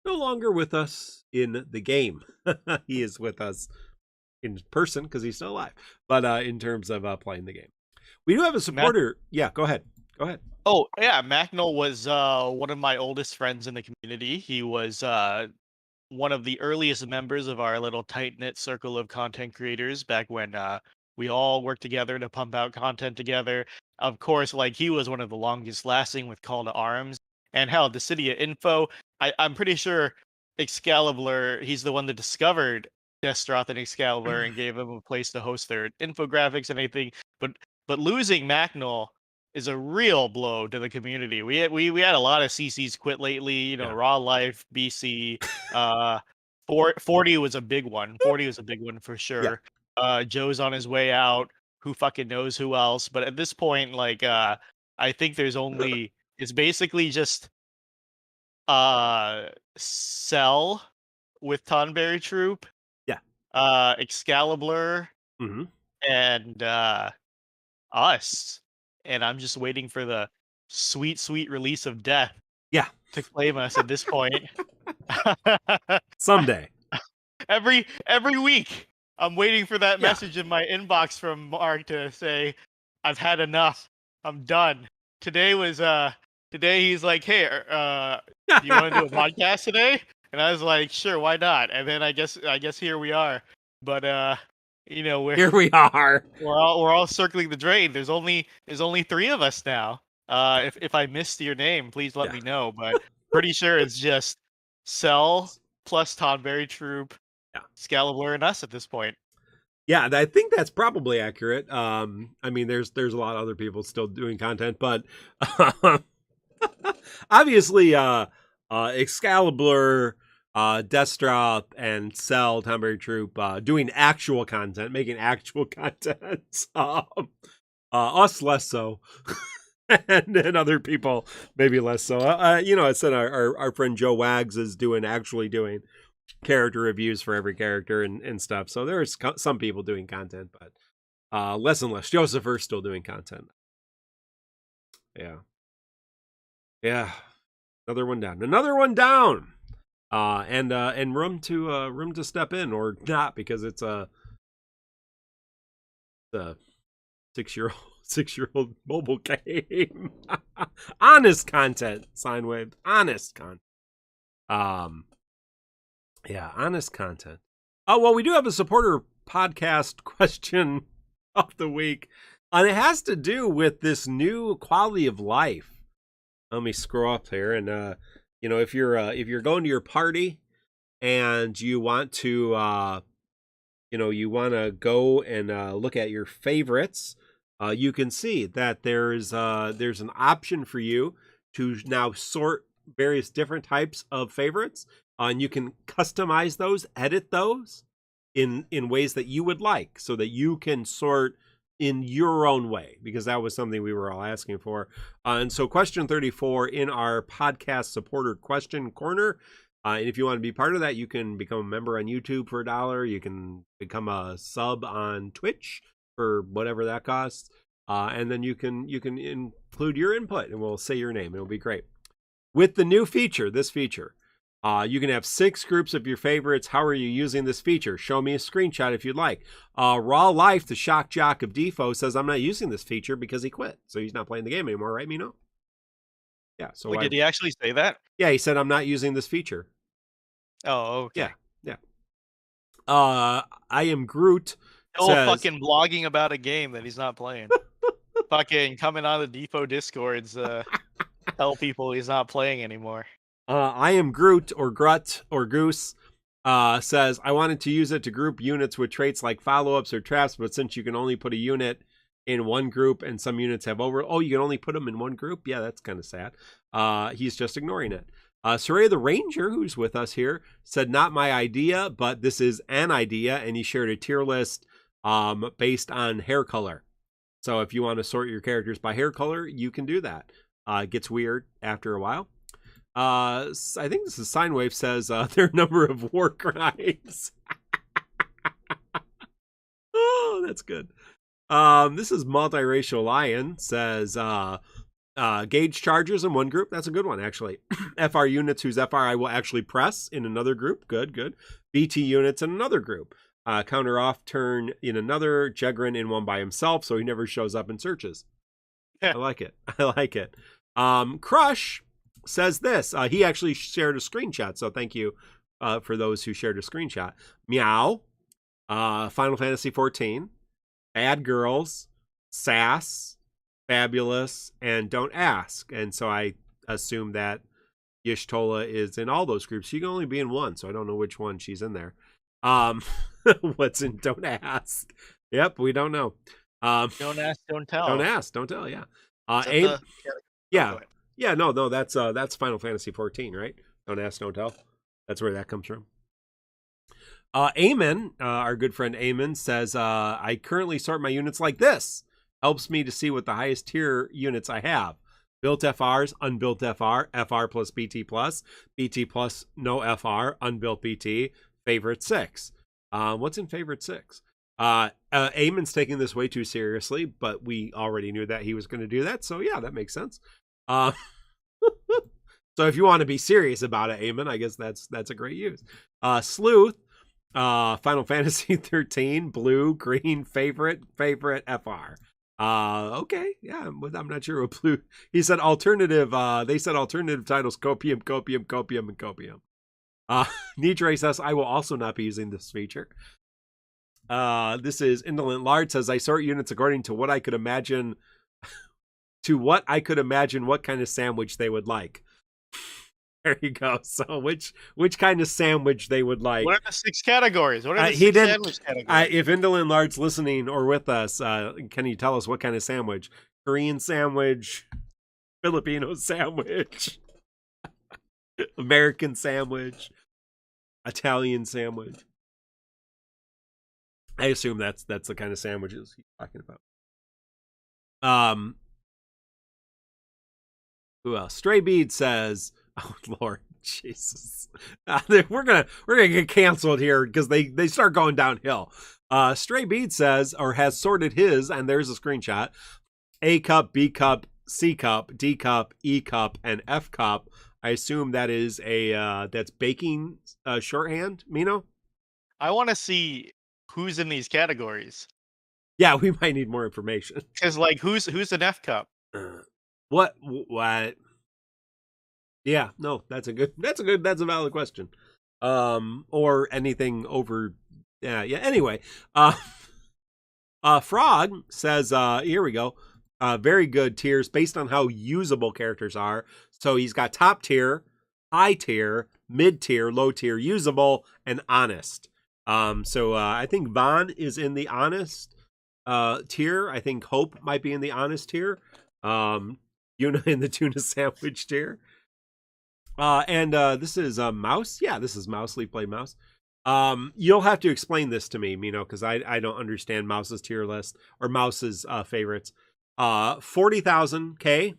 with us in the game. He is with us in person because he's still alive. But in terms of playing the game, we do have a supporter. Yeah, go ahead. Oh yeah, Macnol was one of my oldest friends in the community. He was one of the earliest members of our little tight-knit circle of content creators back when we all worked together to pump out content together. Of course, he was one of the longest lasting with Call to Arms. And hell, DissidiaFFOO, I'm pretty sure Excalibur, he's the one that discovered Destroth and Excalibur and gave them a place to host their infographics and anything. But losing Macnol is a real blow to the community. We had a lot of CCs quit lately, Raw Life, BC, 40 was a big one. 40 was a big one for sure. Yeah. Joe's on his way out. Who fucking knows who else? But at this point, I think it's basically just Cell with Tonberry Troupe. Yeah. Excalibur. Mm-hmm. And us. And I'm just waiting for the sweet release of death. Yeah. To claim us at this point. Someday. Every week, I'm waiting for that message in my inbox from Mark to say, "I've had enough. I'm done." Today he's like, "Hey, do you want to do a podcast today?" And I was like, "Sure, why not?" And then I guess here we are. But here we are. We're all circling the drain. There's only 3 of us now. If I missed your name, please let me know. But pretty sure it's just Cell plus Tonberry Troupe, Excalibur, and us at this point. Yeah, I think that's probably accurate. I mean, there's a lot of other people still doing content, but obviously, Excalibur, Destroth, and Cell, Tonberry Troupe doing actual content, making actual content. Us less so. and other people maybe less so. I said our friend Joe Wags is actually doing character reviews for every character and stuff. So there's some people doing content, but less and less. Josepher's still doing content. Yeah. Another one down. And room to step in or not, because it's a 6-year-old mobile game. Honest content, Sinewave. Honest content. Honest content. Oh, well, we do have a supporter podcast question of the week. And it has to do with this new quality of life Let me scroll up here, and if you're going to your party and you want to go and look at your favorites, you can see that there's an option for you to now sort various different types of favorites, and you can customize those, edit those in ways that you would like, so that you can sort in your own way, because that was something we were all asking for. And so question 34 in our podcast supporter question corner. And if you want to be part of that, you can become a member on YouTube for $1. You can become a sub on Twitch for whatever that costs. And then you can include your input, and we'll say your name. It'll be great. With the new feature, this feature, you can have 6 groups of your favorites. How are you using this feature? Show me a screenshot if you'd like. Raw Life, the shock jock of Defo, says I'm not using this feature because he quit. So he's not playing the game anymore, right, Mino? Yeah. So Wait, did he actually say that? Yeah, he said I'm not using this feature. Oh, okay. Yeah. I am Groot. Still fucking blogging about a game that he's not playing. Fucking coming on the Defo Discords, tell people he's not playing anymore. I am Groot, or Grut, or Goose, says, I wanted to use it to group units with traits like follow-ups or traps, but since you can only put a unit in one group and some units have you can only put them in one group? Yeah, that's kind of sad. He's just ignoring it. Soraya the Ranger, who's with us here, said, not my idea, but this is an idea, and he shared a tier list based on hair color. So if you want to sort your characters by hair color, you can do that. It gets weird after a while. I think this is Sinewave, says their number of war crimes. Oh, that's good. This is Multiracial Lion, says gauge charges in one group. That's a good one, actually. FR units whose FR I will actually press in another group. Good. BT units in another group. Counter off turn in another. Jegrin in one by himself, so he never shows up in searches. Yeah. I like it. Crush says this. He actually shared a screenshot, so thank you for those who shared a screenshot. Meow, Final Fantasy 14, Bad Girls, Sass, Fabulous, and Don't Ask. And so I assume that Y'shtola is in all those groups. She can only be in one, so I don't know which one she's in there. What's in Don't Ask? Yep, we don't know. Don't ask, don't tell. Don't ask, don't tell. Yeah. Yeah. Yeah, no, that's Final Fantasy 14, right? Don't ask, don't tell. That's where that comes from. Eamon, our good friend Eamon, says, I currently sort my units like this. Helps me to see what the highest tier units I have. Built FRs, unbuilt FR, FR plus BT plus, BT plus no FR, unbuilt BT, favorite 6. What's in favorite 6? Eamon's taking this way too seriously, but we already knew that he was going to do that, so yeah, that makes sense. So if you want to be serious about it, Eamon, I guess that's a great use. Sleuth, Final Fantasy 13, blue, green, favorite, FR. Okay, yeah, I'm not sure what blue. He said alternative. They said alternative titles: copium, and copium. Nidre says, I will also not be using this feature. This is Indolent Lard, says, I sort units according to what I could imagine. What kind of sandwich they would like. There you go. So which kind of sandwich they would like. What are the 6 categories? What are the 6 sandwich categories? If Indolent Lard's listening or with us, can you tell us what kind of sandwich? Korean sandwich, Filipino sandwich, American sandwich, Italian sandwich. I assume that's the kind of sandwiches he's talking about. Who else? Stray Bead says, oh Lord Jesus, we're gonna get canceled here because they start going downhill. Stray Bead says, or has sorted his, and there's a screenshot: A cup, B cup, C cup, D cup, E cup, and F cup. I assume that is that's baking shorthand, Mino. I want to see who's in these categories. Yeah, we might need more information. Because like, who's an F cup? What? Yeah, no, that's a valid question. Or anything over. Yeah. Anyway, Frog says, here we go. very good tiers based on how usable characters are. So he's got top tier, high tier, mid tier, low tier, usable, and honest. So I think Vaan is in the honest tier. I think Hope might be in the honest tier. Yuna in the tuna sandwich tier. And this is Mouse. Yeah, this is Mouse. Leaf Blade Mouse. You'll have to explain this to me, Mino, because I don't understand Mouse's tier list or Mouse's favorites. 40,000 K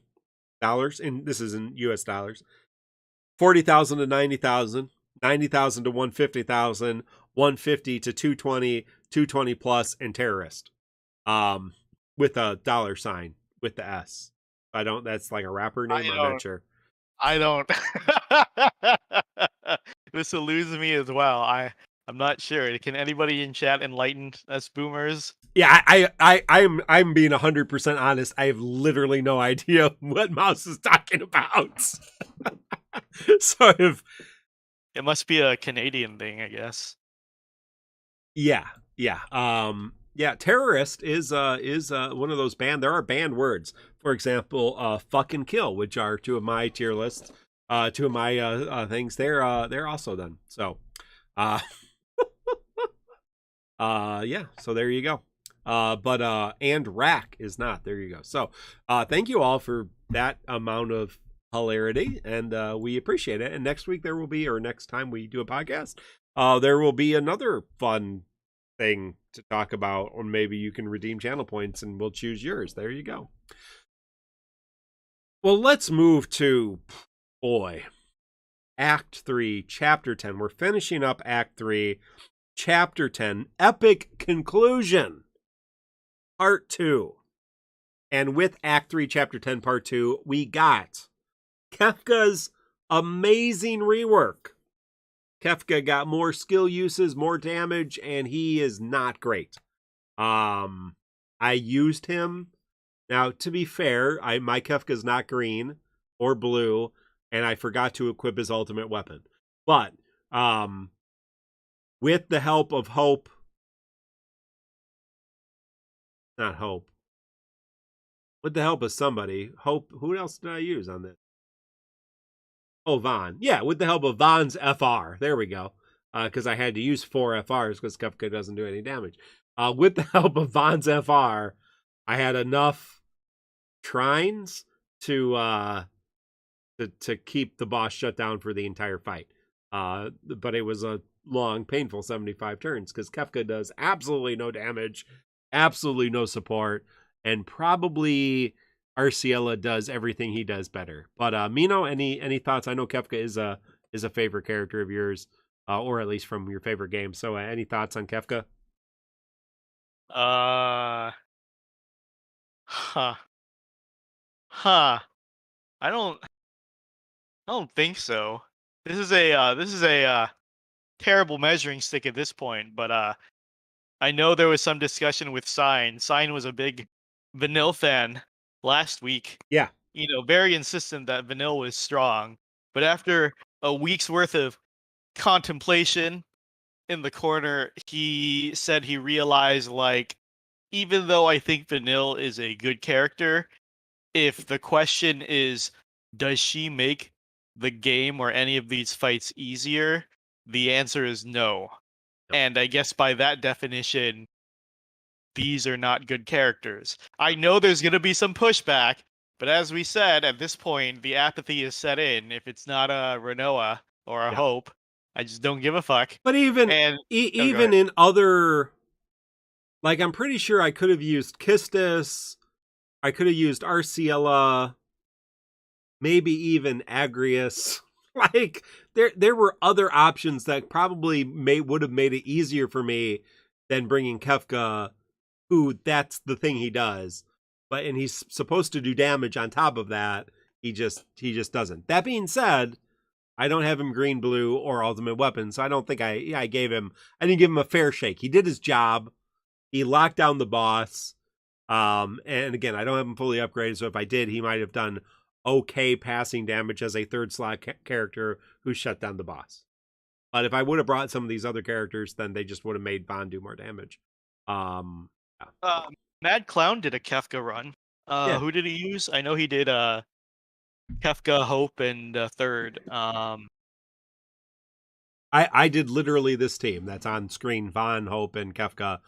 dollars, and this is in US dollars. 40,000 to 90,000, 90,000 to 150,000, 150 to 220, 220 plus, and terrorist. With a dollar sign with the S. I don't. That's like a rapper name. I'm not sure. I don't. This eludes me as well. I'm not sure. Can anybody in chat enlighten us boomers? Yeah, I'm being 100% honest. I have literally no idea what Mouse is talking about. So if it must be a Canadian thing, I guess. Yeah. Terrorist is one of those banned. There are banned words. For example, fuck and kill, which are two of my tier lists. Two of my things. They're also done. So, yeah. So there you go. But and rack is not. There you go. So, thank you all for that amount of hilarity, and we appreciate it. And next week there will be, or next time we do a podcast, there will be another fun thing to talk about, or maybe you can redeem channel points and we'll choose yours. There you go. Well, let's move to Act 3, Chapter 10. We're finishing up Act 3, Chapter 10, Epic Conclusion, Part 2. And with Act 3, Chapter 10, Part 2, we got Kefka's amazing rework. Kefka got more skill uses, more damage, and he is not great. I used him. Now, to be fair, my Kefka's not green or blue, and I forgot to equip his ultimate weapon. But with the help of Hope, not Hope, with the help of somebody, Hope, who else did I use on this? Oh, Vaan. Yeah, with the help of Vaan's FR. There we go. Because I had to use 4 FRs because Kefka doesn't do any damage. With the help of Vaan's FR, I had enough trines to keep the boss shut down for the entire fight. But it was a long, painful 75 turns because Kefka does absolutely no damage, absolutely no support, and probably Arciela does everything he does better. But Mino, any thoughts? I know Kefka is a favorite character of yours, or at least from your favorite game. So any thoughts on Kefka? Huh. I don't think so. This is a terrible measuring stick at this point, but I know there was some discussion with Sign. Sign was a big Vanille fan last week. Yeah. Very insistent that Vanille was strong. But after a week's worth of contemplation in the corner, he said he realized, like, even though I think Vanille is a good character, if the question is, does she make the game or any of these fights easier? The answer is no. And I guess by that definition, these are not good characters. I know there's going to be some pushback, but as we said, at this point, the apathy is set in. If it's not a Renoa or a Hope, I just don't give a fuck. But even in other, like, I'm pretty sure I could have used Kistis, I could have used Arciela, maybe even Agrius. Like, there were other options that probably would have made it easier for me than bringing Kefka, who that's the thing he does. And he's supposed to do damage on top of that. He just doesn't. That being said, I don't have him green, blue, or ultimate weapon, so I don't think I didn't give him a fair shake. He did his job. He locked down the boss. And again, I don't have him fully upgraded, so if I did, he might have done okay passing damage as a third slot character who shut down the boss. But if I would have brought some of these other characters, then they just would have made Vaan do more damage. Mad Clown did a Kefka run. Yeah. Who did he use? I know he did Kefka, Hope, and third. I did literally this team that's on screen: Vaan, Hope, and Kefka.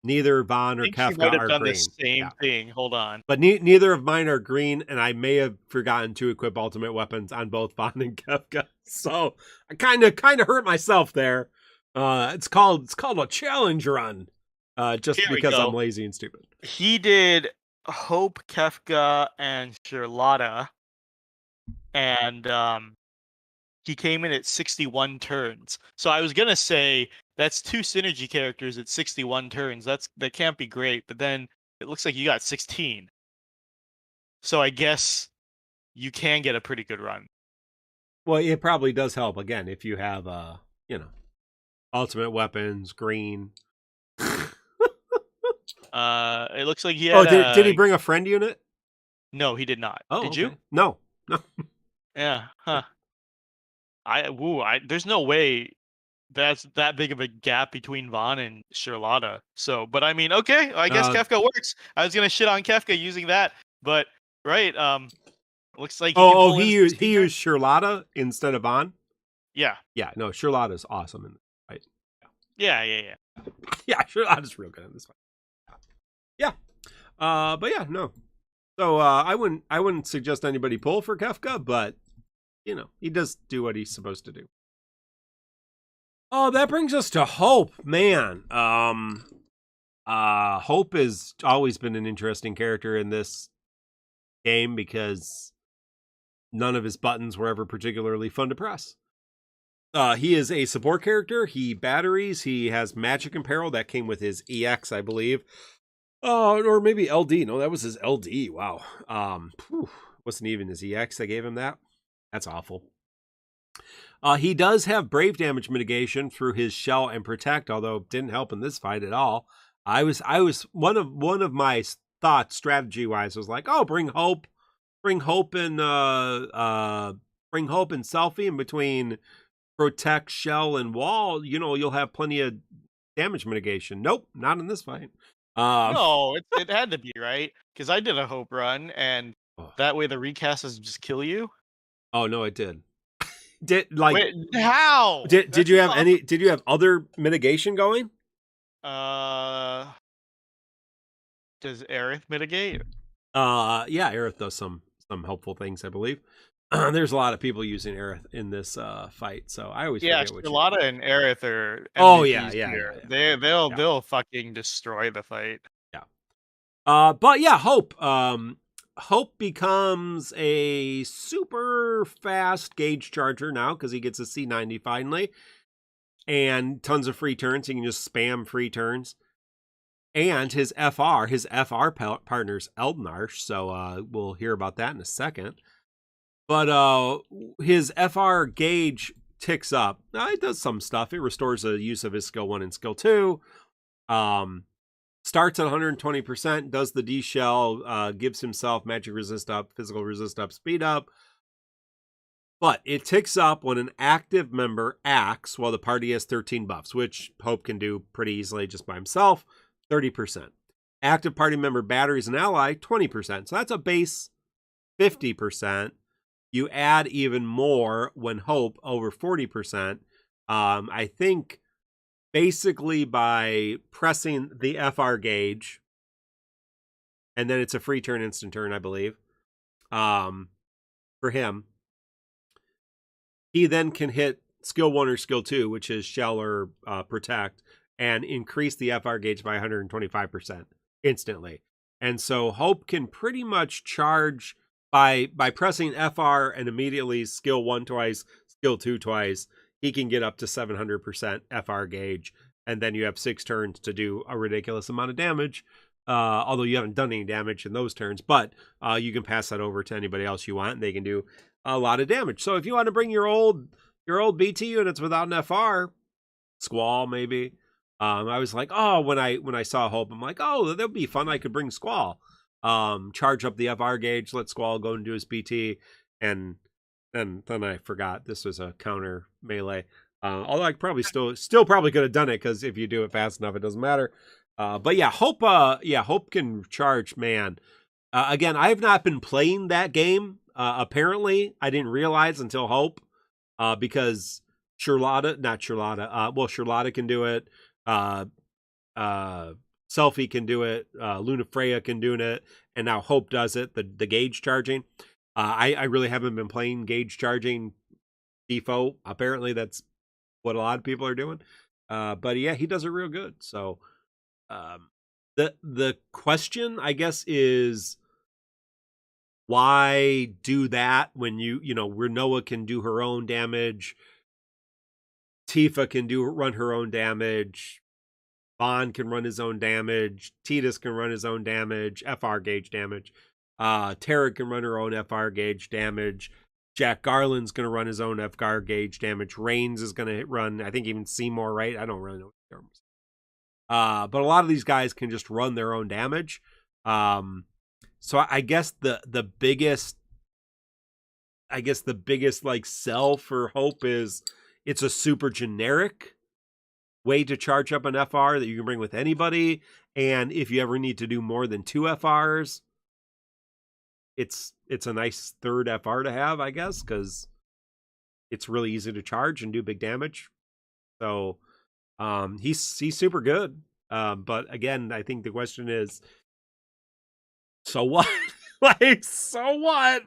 Neither Vaan I or think he Kefka might have are done the green. same Yeah. thing. Hold on. But neither of mine are green, and I may have forgotten to equip ultimate weapons on both Vaan and Kefka. So I kind of hurt myself there. It's called a challenge run, just Here we because I'm go. lazy and stupid. He did Hope, Kefka, and Charlotta, and he came in at 61 turns. So I was gonna say that's 2 synergy characters at 61 turns. That can't be great. But then it looks like you got 16. So I guess you can get a pretty good run. Well, it probably does help again if you have ultimate weapons, green. It looks like he Oh, had did he bring a friend unit? No, he did not. Oh, Did okay. you? No. Yeah. Huh. There's no way that's that big of a gap between Vaan and Charlotta. So, but I mean, okay, I guess Uh, Kefka works. I was gonna shit on Kefka using that, but right, looks like he can pull in he 16 used turns. Charlotta instead of Vaan. Yeah. Yeah, no, Charlotta's awesome in this fight. Yeah. Yeah, Charlotta's real good in this fight. Yeah. But yeah, no. So I wouldn't suggest anybody pull for Kefka, but he does do what he's supposed to do. Oh, that brings us to Hope, man. Hope has always been an interesting character in this game because none of his buttons were ever particularly fun to press. He is a support character. He batteries. He has magic imperil that came with his EX, I believe. Or maybe LD. No, that was his LD. Wow. Wasn't even his EX. I gave him that. That's awful. He does have brave damage mitigation through his shell and protect, although it didn't help in this fight at all. I was one of my thoughts strategy wise was like, oh, bring hope and selfie in between protect, shell, and wall. You'll have plenty of damage mitigation. Nope, not in this fight. No, it had to be right because I did a Hope run, and Oh. that way the recast doesn't just kill you. Oh no, it did. Wait, how? Did you have any? Did you have other mitigation going? Does Aerith mitigate? Yeah, Aerith does some helpful things, I believe. There's a lot of people using Aerith in this fight, so I always forget what Charlotta and Aerith are MVPs Oh yeah. They'll fucking destroy the fight. Yeah. But yeah, Hope. Hope becomes a super fast gauge charger now because he gets a C90 finally, and tons of free turns. He can just spam free turns. And his FR partner's Eldnarsh, so we'll hear about that in a second. But his FR gauge ticks up. It does some stuff. It restores the use of his skill 1 and skill 2. Starts at 120%, does the D shell, gives himself magic resist up, physical resist up, speed up. But it ticks up when an active member acts while the party has 13 buffs, which Hope can do pretty easily just by himself. 30%. Active party member batteries an ally, 20%. So that's a base 50%. You add even more when Hope over 40%. I think basically by pressing the FR gauge, and then it's a free turn, instant turn, I believe, for him. He then can hit skill 1 or skill 2, which is shell or protect, and increase the FR gauge by 125% instantly. And so Hope can pretty much charge by pressing FR and immediately skill 1 twice, skill 2 twice. He can get up to 700% FR gauge, and then you have 6 turns to do a ridiculous amount of damage. Although you haven't done any damage in those turns, but you can pass that over to anybody else you want, and they can do a lot of damage. So if you want to bring your old BT units without an FR, Squall maybe. I was like, oh, when I saw Hope, I'm like, oh, that'd be fun. I could bring Squall, charge up the FR gauge, let Squall go and do his BT, and then I forgot this was a counter melee. Although I probably still probably could have done it because if you do it fast enough, it doesn't matter. But yeah, Hope can charge, man. Again, I have not been playing that game. Apparently, I didn't realize until Hope, because Charlotta can do it. Uh, Selfie can do it. Luna Freya can do it, and now Hope does it. The gauge charging. I really haven't been playing gauge charging default. Apparently, that's what a lot of people are doing. But yeah, he does it real good. So, the question, I guess, is why do that when Renoa can do her own damage, Tifa can run her own damage, Vaan can run his own damage, Tidus can run his own damage, FR gauge damage, Tara can run her own FR gauge damage, Jack Garland's going to run his own FR gauge damage, Reigns is going to run, I think even Seymour, right? I don't really know what terms. But a lot of these guys can just run their own damage. So I guess the biggest like sell for Hope is it's a super generic way to charge up an FR that you can bring with anybody, and if you ever need to do more than 2 FRs, it's a nice third FR to have, I guess, because it's really easy to charge and do big damage. So he's super good. But again, I think the question is, so what? Like, so what?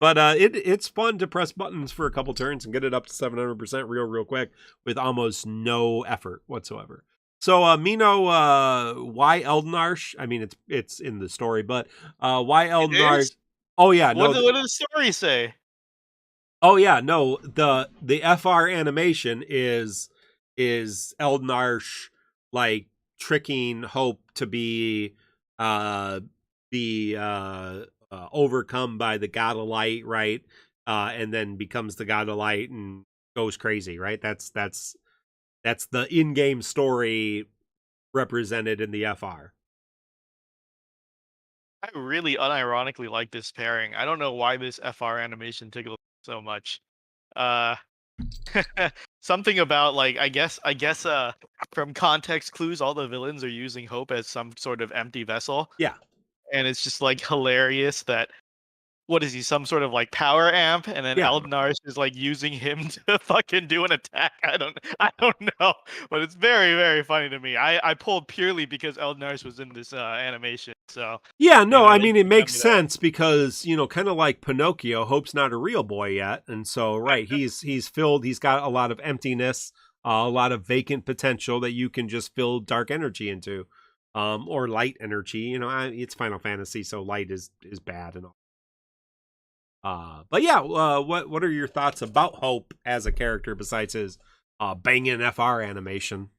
But it's fun to press buttons for a couple turns and get it up to 700% real quick with almost no effort whatsoever. So Mino, why Eldenarsh? I mean, it's in the story, but why Eldenarsh? Oh yeah, what did the story say? Oh yeah, no, the FR animation is Eldenarsh like tricking Hope to be overcome by the god of light, right? And then becomes the god of light and goes crazy, right? That's the in-game story represented in the FR. I really unironically like this pairing. I don't know why this FR animation tickles so much. Something about like I guess from context clues, all the villains are using Hope as some sort of empty vessel. Yeah. And it's just like hilarious that what is he, some sort of like power amp, and then Eldenarsh is like using him to fucking do an attack. I don't know, but it's very funny to me. I pulled purely because Eldenarsh was in this animation. So yeah, no, I mean it makes sense because kind of like Pinocchio, Hope's not a real boy yet, and so right, he's got a lot of emptiness, a lot of vacant potential that you can just fill dark energy into, or light energy. It's Final Fantasy, so light is bad and all. But yeah, what are your thoughts about Hope as a character besides his banging FR animation?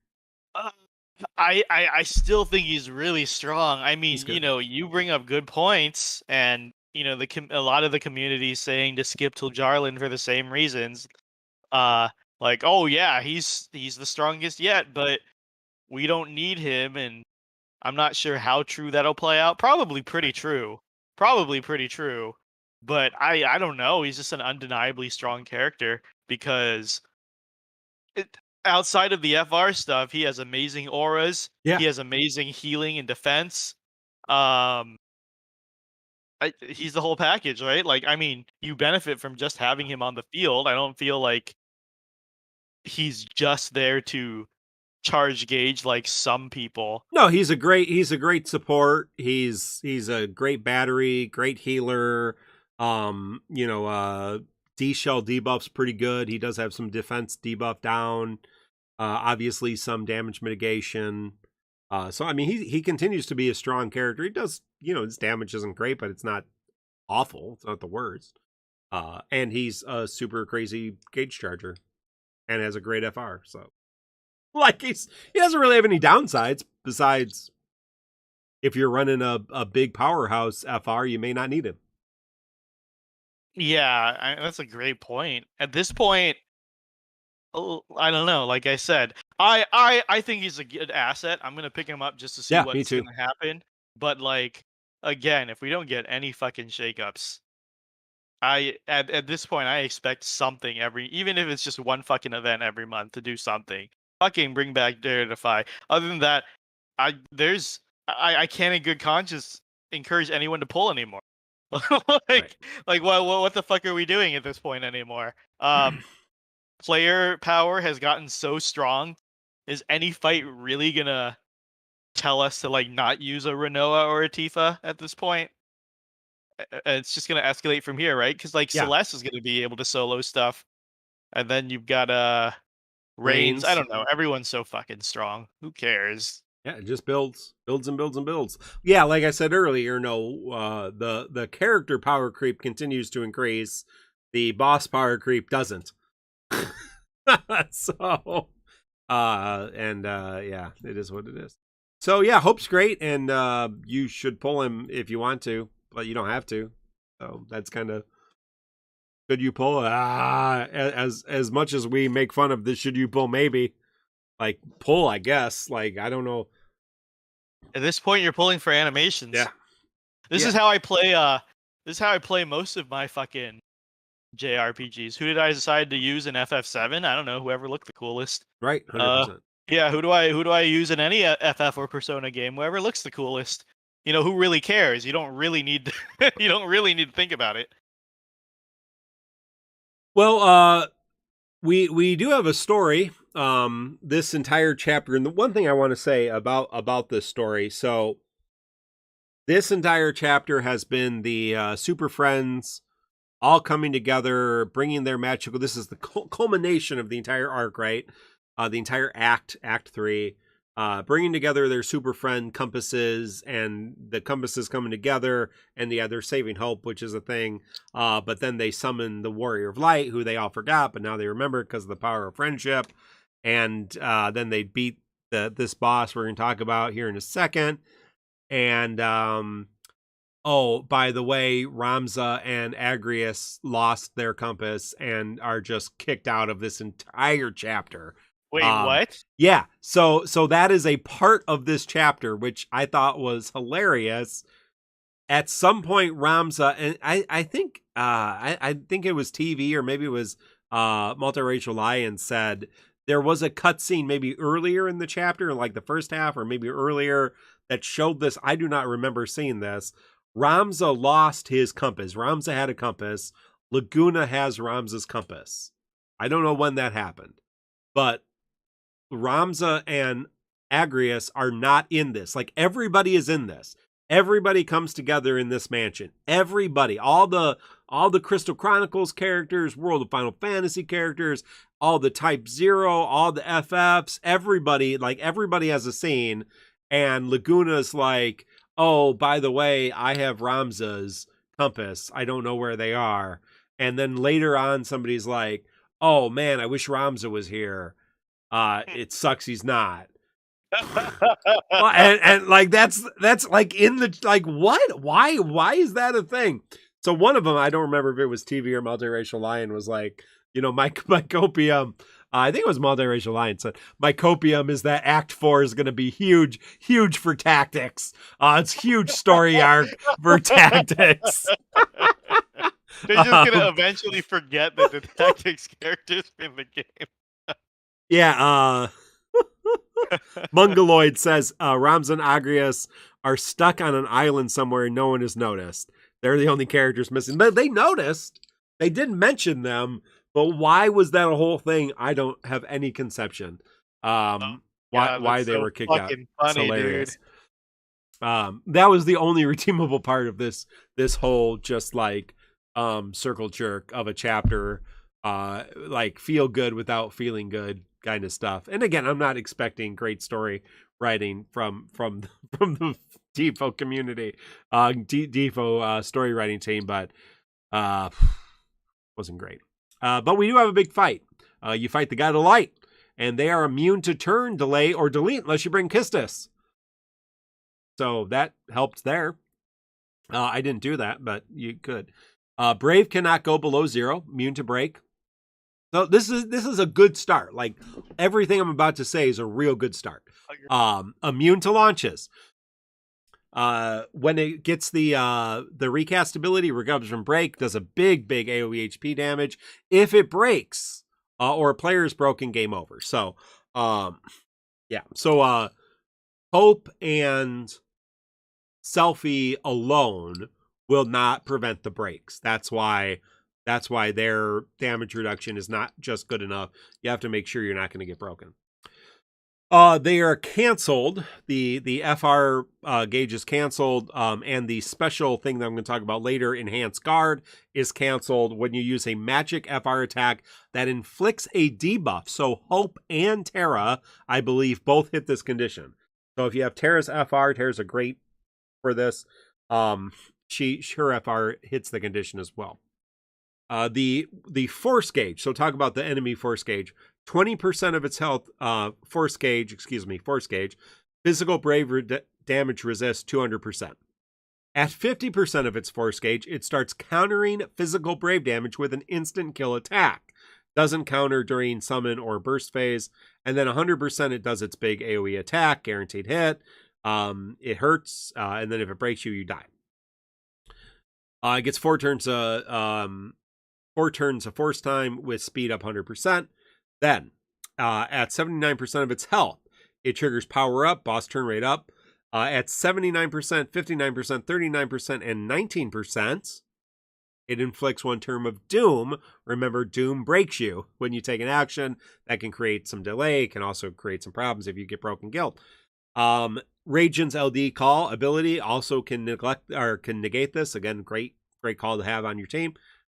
I still think he's really strong. I mean, you bring up good points, and a lot of the community is saying to skip till Jarlin for the same reasons. Like, oh yeah, he's the strongest yet, but we don't need him, and I'm not sure how true that'll play out. Probably pretty true. But I don't know. He's just an undeniably strong character because outside of the FR stuff, he has amazing auras. Yeah. He has amazing healing and defense. He's the whole package, right? Like, I mean, you benefit from just having him on the field. I don't feel like he's just there to charge gauge like some people. No, he's a great support. He's a great battery, great healer. D-Shell debuff's pretty good. He does have some defense debuff down. Obviously some damage mitigation. So I mean he continues to be a strong character. He does, his damage isn't great, but it's not awful. It's not the worst. And he's a super crazy gauge charger and has a great FR. So like he doesn't really have any downsides besides if you're running a big powerhouse FR, you may not need him. Yeah, that's a great point. At this point, I don't know. Like I said, I think he's a good asset. I'm gonna pick him up just to see what's gonna happen. But like again, if we don't get any fucking shakeups, at this point I expect something even if it's just one fucking event every month to do something. Fucking bring back Dare Defy. Other than that, I can't in good conscience encourage anyone to pull anymore. Right. Like what the fuck are we doing at this point anymore? Player power has gotten so strong. Is any fight really gonna tell us to like not use a Renoa or a Tifa at this point? It's just gonna escalate from here, right? Because like Yeah. Celeste is gonna be able to solo stuff, and then you've got Reigns. I Reigns. don't know. Everyone's so fucking strong. Who cares? Yeah, it just builds and builds and builds. Yeah, like I said earlier, the character power creep continues to increase. The boss power creep doesn't. So, yeah, it is what it is. So yeah, Hope's great, and you should pull him if you want to, but you don't have to. So that's kind of. Should you pull? As much as we make fun of this, should you pull? Maybe, like pull. I guess. Like I don't know. At this point, you're pulling for animations. Yeah. This is how I play. This is how I play most of my fucking JRPGs. Who did I decide to use in FF7? I don't know. Whoever looked the coolest. Right. 100%. Yeah. Who do I use in any FF or Persona game? Whoever looks the coolest. You know, who really cares? You don't really need. You don't really need to think about it. Well, we do have a story. This entire chapter, and the one thing I want to say about this story. So, this entire chapter has been the Super Friends all coming together, bringing their magical. This is the culmination of the entire arc, right? The entire Act 3. Bringing together their super friend compasses, and the compasses coming together, and they're saving Hope, which is a thing. But then they summon the Warrior of Light, who they all forgot, but now they remember because of the power of friendship. And then they beat this boss we're going to talk about here in a second. And oh, by the way, Ramza and Agrias lost their compass and are just kicked out of this entire chapter. Wait, what? Yeah, so that is a part of this chapter, which I thought was hilarious. At some point, Ramza, and I think I think it was TV, or maybe it was Multiracial Lion, said there was a cutscene maybe earlier in the chapter, like the first half, or maybe earlier, that showed this. I do not remember seeing this. Ramza lost his compass. Ramza had a compass. Laguna has Ramza's compass. I don't know when that happened, but Ramza and Agrias are not in this. Like, everybody is in this. Everybody comes together in this mansion. Everybody, all the Crystal Chronicles characters, World of Final Fantasy characters, all the Type 0, all the FFs, everybody has a scene. And Laguna's like, oh, by the way, I have Ramza's compass. I don't know where they are. And then later on, somebody's like, oh man, I wish Ramza was here. It sucks he's not. and like that's like in the, like, what? Why is that a thing? So one of them, I don't remember if it was TV or Multiracial Lion, was like, my copium. I think it was Multiracial Lion said, my copium is that Act 4 is going to be huge for tactics. It's huge story arc for tactics. They're just going to eventually forget that the tactics characters in the game. Yeah, Mongoloid says Ramza and Agrias are stuck on an island somewhere and no one has noticed. They're the only characters missing. But they noticed. They didn't mention them, but why was that a whole thing? I don't have any conception. Why they were kicked out. Funny, it's hilarious. Dude. That was the only redeemable part of this whole just like circle jerk of a chapter. Like feel good without feeling good kind of stuff. And again, I'm not expecting great story writing from the DissidiaFFOO community, DissidiaFFOO story writing team, but wasn't great. But we do have a big fight. You fight the God of Light, and they are immune to turn, delay, or delete unless you bring Kistis. So that helped there. I didn't do that, but you could. Brave cannot go below 0, immune to break. So this is a good start. Like, everything I'm about to say is a real good start. Immune to launches. When it gets the recast ability, recovers from break, does a big AoE HP damage. If it breaks, or a player is broken, game over. So, yeah. So, Hope and selfie alone will not prevent the breaks. That's why their damage reduction is not just good enough. You have to make sure you're not going to get broken. They are canceled. The FR gauge is canceled, and the special thing that I'm going to talk about later, Enhanced Guard, is canceled when you use a magic FR attack that inflicts a debuff. So Hope and Terra, I believe, both hit this condition. So if you have Terra's FR, Terra's a great for this. Her FR hits the condition as well. The force gauge. So talk about the enemy force gauge. 20% of its health, force gauge. Physical brave damage resists 200%. At 50% of its force gauge, it starts countering physical brave damage with an instant kill attack. Doesn't counter during summon or burst phase. And then 100% it does its big AoE attack, guaranteed hit. It hurts, and then if it breaks you, you die. It gets 4 turns of force time with speed up 100%. Then, at 79% of its health, it triggers power up, boss turn rate up. At 79%, 59%, 39%, and 19%, it inflicts 1 turn of doom. Remember, doom breaks you when you take an action. That can create some delay. It can also create some problems if you get broken guild. Radiant's LD call ability also can negate this. Again, great call to have on your team.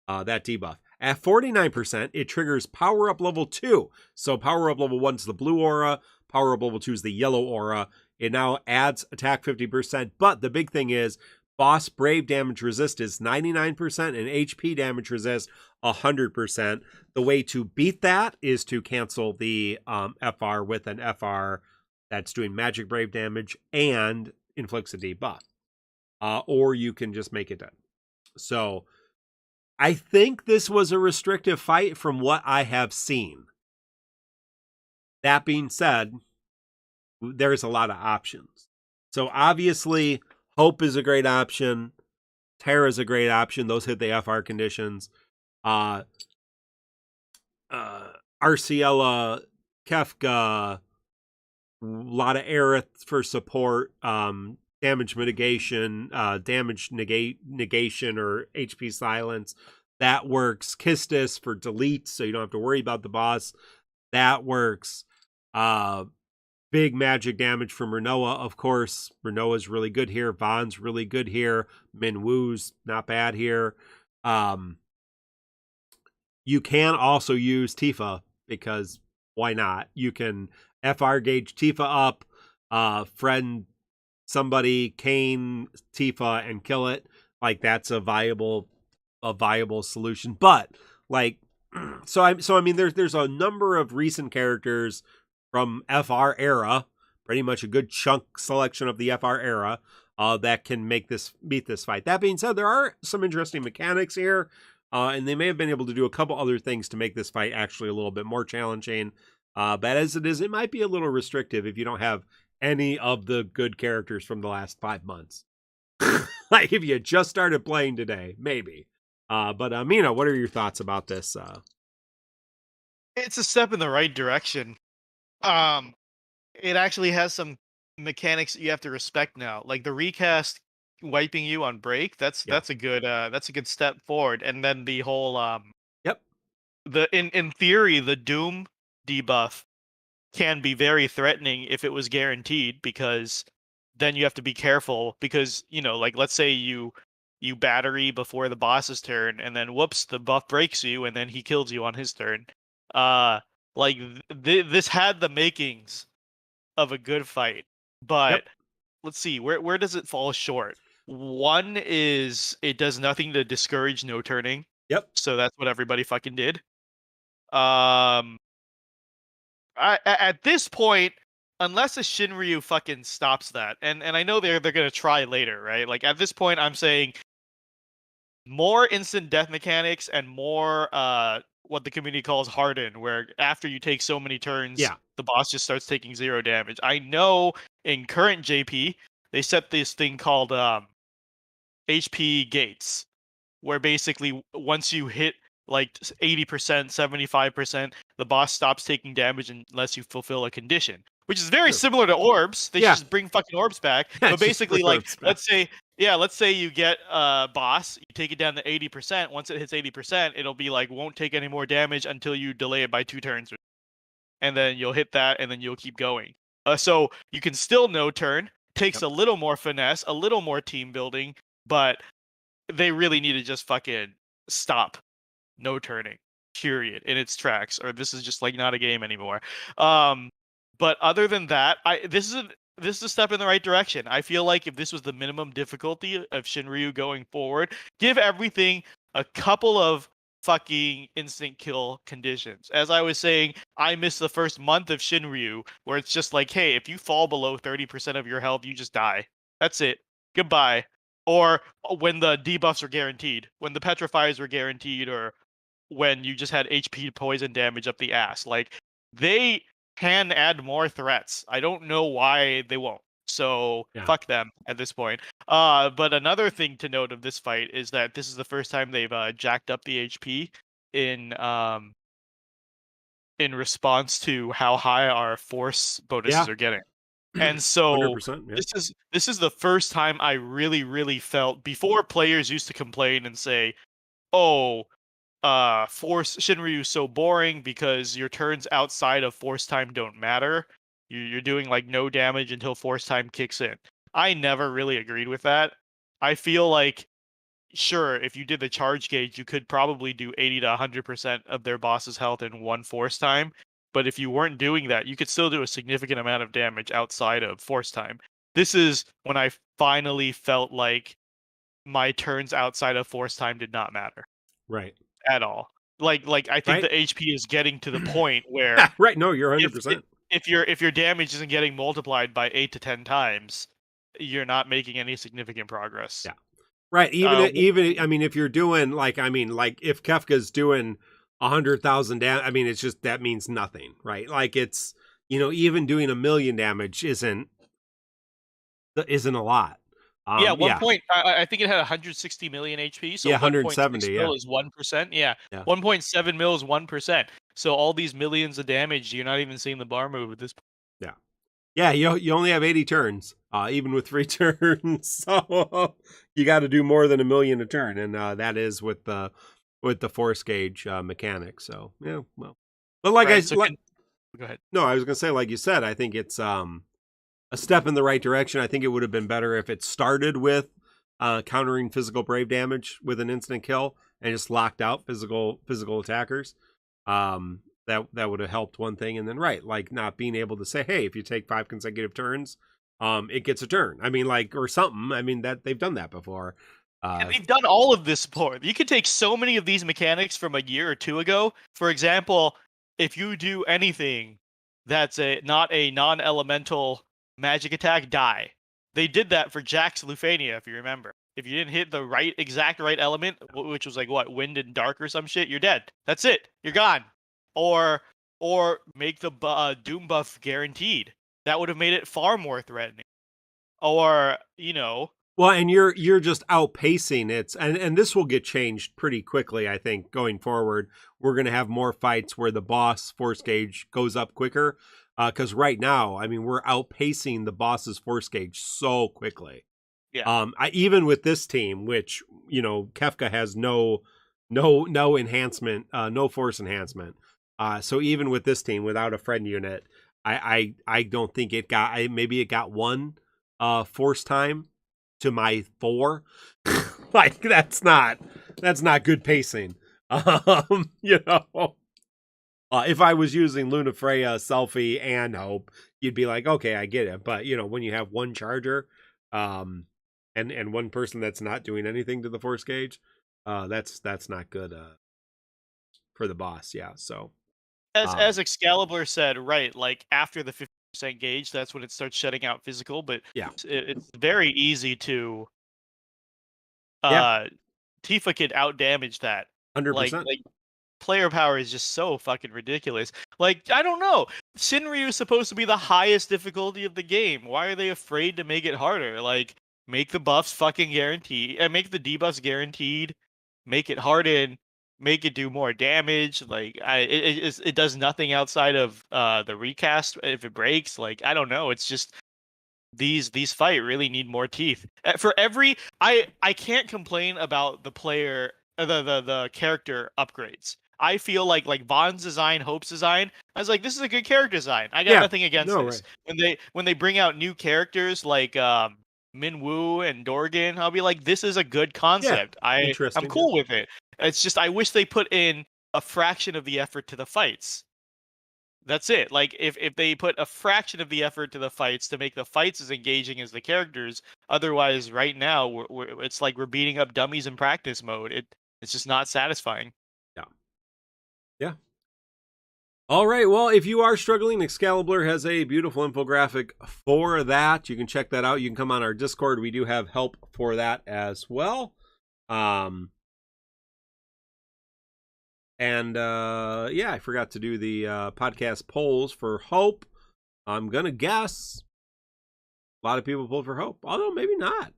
That debuff. At 49%, it triggers Power Up Level 2. So Power Up Level 1 is the blue aura. Power Up Level 2 is the yellow aura. It now adds attack 50%. But the big thing is, boss brave damage resist is 99% and HP damage resist 100%. The way to beat that is to cancel the FR with an FR that's doing magic brave damage and inflicts a debuff. Or you can just make it dead. So I think this was a restrictive fight from what I have seen. That being said, there's a lot of options. So obviously, Hope is a great option. Terra is a great option. Those hit the FR conditions. Arciela, Kefka, a lot of Aerith for support. Damage mitigation, damage negation, or HP silence. That works. Kistis for delete, so you don't have to worry about the boss. That works. Big magic damage from Renoa, of course. Renoa's really good here. Vaan's really good here. Minwoo's not bad here. You can also use Tifa, because why not? You can FR gauge Tifa up, friend somebody, Kane Tifa, and kill it. Like, that's a viable solution. But like, so I mean, there's a number of recent characters from FR era, pretty much a good chunk selection of the FR era, that can beat this fight. That being said, there are some interesting mechanics here, and they may have been able to do a couple other things to make this fight actually a little bit more challenging. But as it is, it might be a little restrictive if you don't have any of the good characters from the last 5 months. Like, if you just started playing today, maybe. But Mina, what are your thoughts about this? It's a step in the right direction. It actually has some mechanics that you have to respect now. Like the recast wiping you on break, that's a good step forward. And then the whole Yep. In theory, the Doom debuff can be very threatening if it was guaranteed, because then you have to be careful, because, you know, like, let's say you battery before the boss's turn, and then whoops, the buff breaks you, and then he kills you on his turn. Like, this had the makings of a good fight, but Yep. let's see, where does it fall short? One is it does nothing to discourage no turning. Yep. So that's what everybody fucking did. At this point, unless a Shinryu fucking stops that, and I know they're gonna try later, right? Like, at this point, I'm saying more instant death mechanics and more what the community calls harden, where after you take so many turns, Yeah. the boss just starts taking 0 damage. I know in current JP they set this thing called HP gates, where basically once you hit like 80%, 75%, the boss stops taking damage unless you fulfill a condition. which is very True. similar to orbs. They should just bring fucking orbs back. Yeah, But just basically, bring like, orbs back. let's say you get a boss, you take it down to 80%. Once it hits 80%, it'll be like won't take any more damage until you delay it by 2 turns, and then you'll hit that, and then you'll keep going. So you can still no turn. Takes a little more finesse, a little more team building, but they really need to just fucking stop no turning, period, in its tracks, or this is just like not a game anymore. But other than that, this is a step in the right direction. I feel like if this was the minimum difficulty of Shinryu going forward, give everything a couple of fucking instant kill conditions. As I was saying, I missed the first month of Shinryu, where it's just like, hey, if you fall below 30% of your health, you just die. That's it. Goodbye. Or when the debuffs are guaranteed, when the petrifiers were guaranteed, or when you just had HP poison damage up the ass. Like, they can add more threats. I don't know why they won't. So fuck them at this point. But another thing to note of this fight is that this is the first time they've jacked up the HP in response to how high our force bonuses are getting. And so 100%, this is the first time I really felt, before players used to complain and say, "Oh, force Shinryu so boring because your turns outside of force time don't matter. You're doing like no damage until force time kicks in." I never really agreed with that. I feel like, sure, if you did the charge gauge, you could probably do 80 to 100% of their boss's health in one force time. But if you weren't doing that, you could still do a significant amount of damage outside of force time. This is when I finally felt like my turns outside of force time did not matter. Right. At all. Like I think the HP is getting to the point where right. No, you're 100%. If your damage isn't getting multiplied by 8 to 10 times, you're not making any significant progress. Yeah. Right. Even I mean, if you're doing like if Kefka's doing 100,000 damage, I mean, it's just, that means nothing, right? Like, it's, even doing 1,000,000 damage isn't a lot. Point. I think it had 160 million HP. So 170 mil is 1%. 1.7 mil is 1%. So all these millions of damage, you're not even seeing the bar move at this point. Yeah, you only have 80 turns, even with 3 turns. So you got to do more than 1,000,000 a turn, and that is with the force gauge mechanic. So yeah, well, but like go ahead. No, I was gonna say, like you said, I think it's a step in the right direction. I think it would have been better if it started with countering physical brave damage with an instant kill and just locked out physical attackers. That would have helped one thing, and then like not being able to say, hey, if you take 5 consecutive turns, it gets a turn. I mean, like, or something. I mean, that they've done that before. And they've done all of this before. You could take so many of these mechanics from a year or two ago. For example, if you do anything that's not a non-elemental magic attack, die. They did that for Jax Lufania, if you remember. If you didn't hit the exact right element, which was like what, wind and dark or some shit, you're dead. That's it. You're gone. Or make the Doom buff guaranteed. That would have made it far more threatening. Or, well, and you're just outpacing it, and this will get changed pretty quickly. I think going forward, we're going to have more fights where the boss force gauge goes up quicker. Because right now, I mean, we're outpacing the boss's force gauge so quickly. Yeah. Even with this team, which Kefka has no enhancement, no force enhancement. So even with this team, without a friend unit, I don't think it got. Maybe it got 1 force time to my 4. Like, that's not good pacing. If I was using Luna Freya, Selfie, and Hope, you'd be like, okay, I get it. But when you have 1 charger, and 1 person that's not doing anything to the force gauge, that's not good for the boss. Yeah. So as Excalibur said, right, like after the 50% gauge, that's when it starts shutting out physical. But it's very easy to Tifa could out damage that. 100%. Like player power is just so fucking ridiculous. Like, I don't know. Shinryu is supposed to be the highest difficulty of the game. Why are they afraid to make it harder? Like, make the buffs fucking guaranteed, and make the debuffs guaranteed. Make it harden. make it do more damage. Like it does nothing outside of the recast if it breaks. Like I don't know. It's just these fight really need more teeth. For every I can't complain about the player the character upgrades. I feel like Vaughn's design, Hope's design. I was like, this is a good character design. I got Yeah. nothing against No, this. right. When they bring out new characters like Min Woo and Dorgan, I'll be like, this is a good Yeah. concept. I'm Interesting. cool with it. It's just I wish they put in a fraction of the effort to the fights. That's it. Like if they put a fraction of the effort to the fights to make the fights as engaging as the characters, otherwise, right now it's like we're beating up dummies in practice mode. It's just not satisfying. Yeah. Yeah. All right. Well, if you are struggling, Excalibur has a beautiful infographic for that. You can check that out. You can come on our Discord. We do have help for that as well. Yeah, I forgot to do the podcast polls for Hope. I'm gonna guess a lot of people pulled for Hope, although maybe not.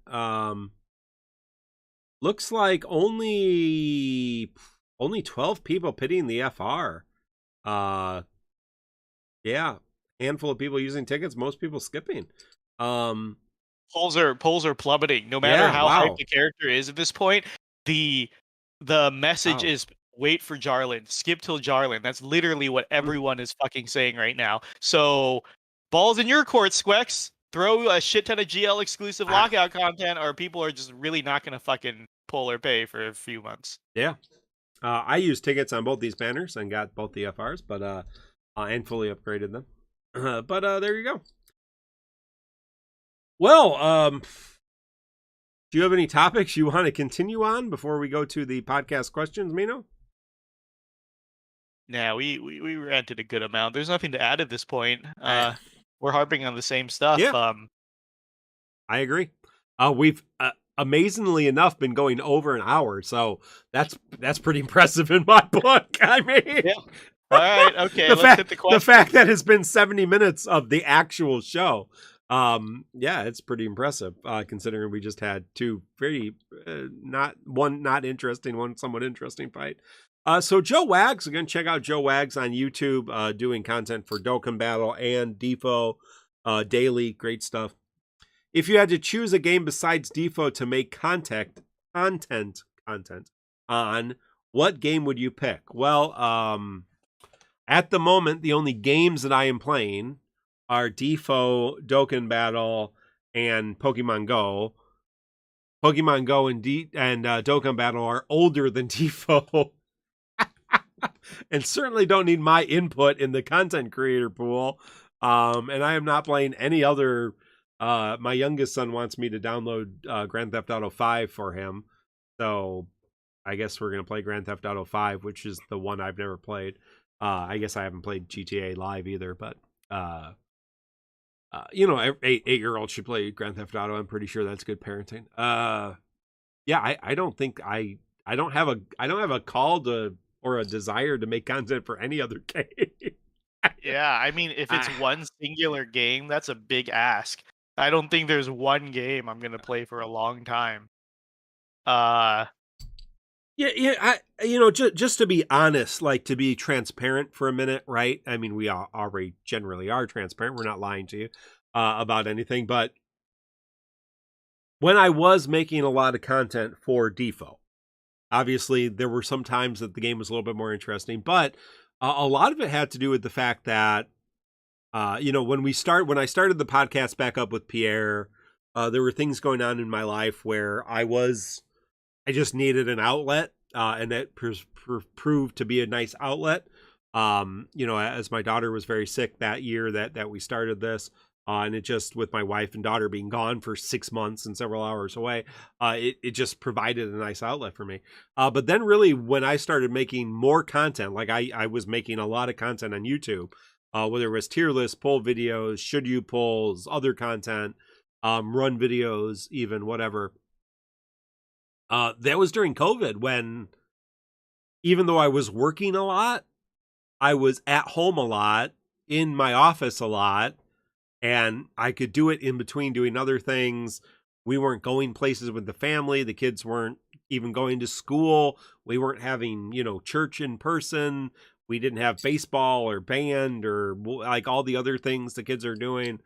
Looks like only 12 people pitting the FR. Yeah, handful of people using tickets, most people skipping. Polls are plummeting. No matter how hyped the character is at this point, the message is wait for Jarlin, skip till Jarlin. That's literally what everyone is fucking saying right now. So balls in your court, Squex. Throw a shit ton of GL exclusive lockout content, or people are just really not gonna fucking pull or pay for a few months. Yeah. I used tickets on both these banners and got both the FRs, but and fully upgraded them. But there you go. Well, do you have any topics you want to continue on before we go to the podcast questions, Mino? Nah, we ranted a good amount. There's nothing to add at this point. We're harping on the same stuff. Yeah. I agree. We've amazingly enough been going over an hour, so that's pretty impressive in my book. I mean, yeah. All right, okay. Let's hit the question. The fact that it's been 70 minutes of the actual show, yeah, it's pretty impressive. Considering we just had two very not interesting, one somewhat interesting fight. So Joe Wags, again, check out Joe Wags on YouTube, doing content for Dokkan Battle and DissidiaFFOO daily. Great stuff. If you had to choose a game besides DissidiaFFOO to make content on, what game would you pick? Well, at the moment, the only games that I am playing are DissidiaFFOO, Dokkan Battle, and Pokemon Go. Pokemon Go and Dokkan Battle are older than DissidiaFFOO. And certainly don't need my input in the content creator pool. And I am not playing any other. My youngest son wants me to download Grand Theft Auto 5 for him. So I guess we're going to play Grand Theft Auto 5, which is the one I've never played. I guess I haven't played GTA Live either, but you know, 8-year-olds should play Grand Theft Auto. I'm pretty sure that's good parenting. Yeah, I don't think I don't have a call to or a desire to make content for any other game. Yeah, I mean, if it's one singular game, that's a big ask. I don't think there's one game I'm gonna play for a long time. Yeah, just to be honest, like to be transparent for a minute, right? I mean, we already generally are transparent. We're not lying to you about anything, but when I was making a lot of content for DissidiaFFOO, obviously there were some times that the game was a little bit more interesting, but a lot of it had to do with the fact that, when I started the podcast back up with Pierre, there were things going on in my life where I just needed an outlet, and that proved to be a nice outlet. As my daughter was very sick that year that we started this, and it just, with my wife and daughter being gone for 6 months and several hours away, it just provided a nice outlet for me. But then really when I started making more content, like I was making a lot of content on YouTube, whether it was tier list, poll videos, should you polls, other content, run videos, even whatever. That was during COVID, when even though I was working a lot, I was at home a lot, in my office a lot, and I could do it in between doing other things. We weren't going places with the family. The kids weren't, even going to school. We weren't having, church in person. We didn't have baseball or band or like all the other things the kids are doing.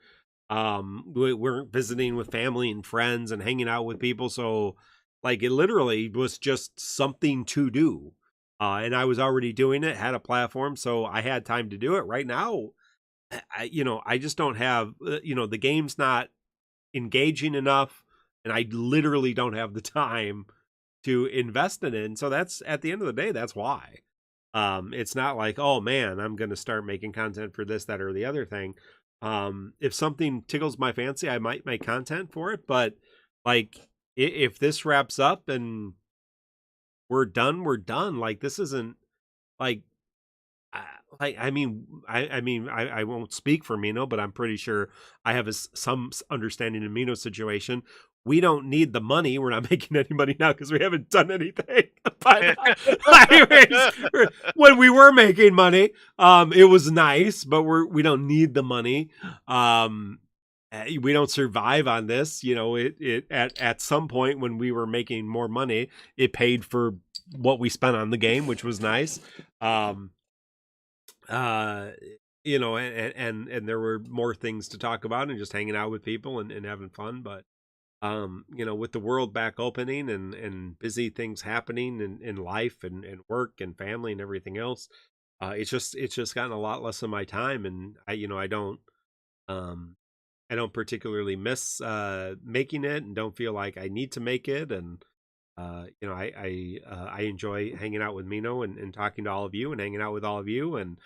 We weren't visiting with family and friends and hanging out with people. So like it literally was just something to do. And I was already doing it, had a platform, so I had time to do it. Right now, I just don't have, the game's not engaging enough, and I literally don't have the time to invest in it. And so that's, at the end of the day, that's why. It's not like, oh man, I'm going to start making content for this, that, or the other thing. If something tickles my fancy, I might make content for it. But like, if this wraps up and we're done, we're done. Like, this isn't like, I won't speak for Mino, but I'm pretty sure I have some understanding in Mino's situation. We don't need the money. We're not making any money now because we haven't done anything. But anyways, when we were making money, it was nice, but we don't need the money. We don't survive on this. It at some point when we were making more money, it paid for what we spent on the game, which was nice. And there were more things to talk about and just hanging out with people and having fun. But with the world back opening and busy things happening in life and work and family and everything else, it's just gotten a lot less of my time. And I don't particularly miss making it, and don't feel like I need to make it. And I enjoy hanging out with Mino and talking to all of you and hanging out with all of you. And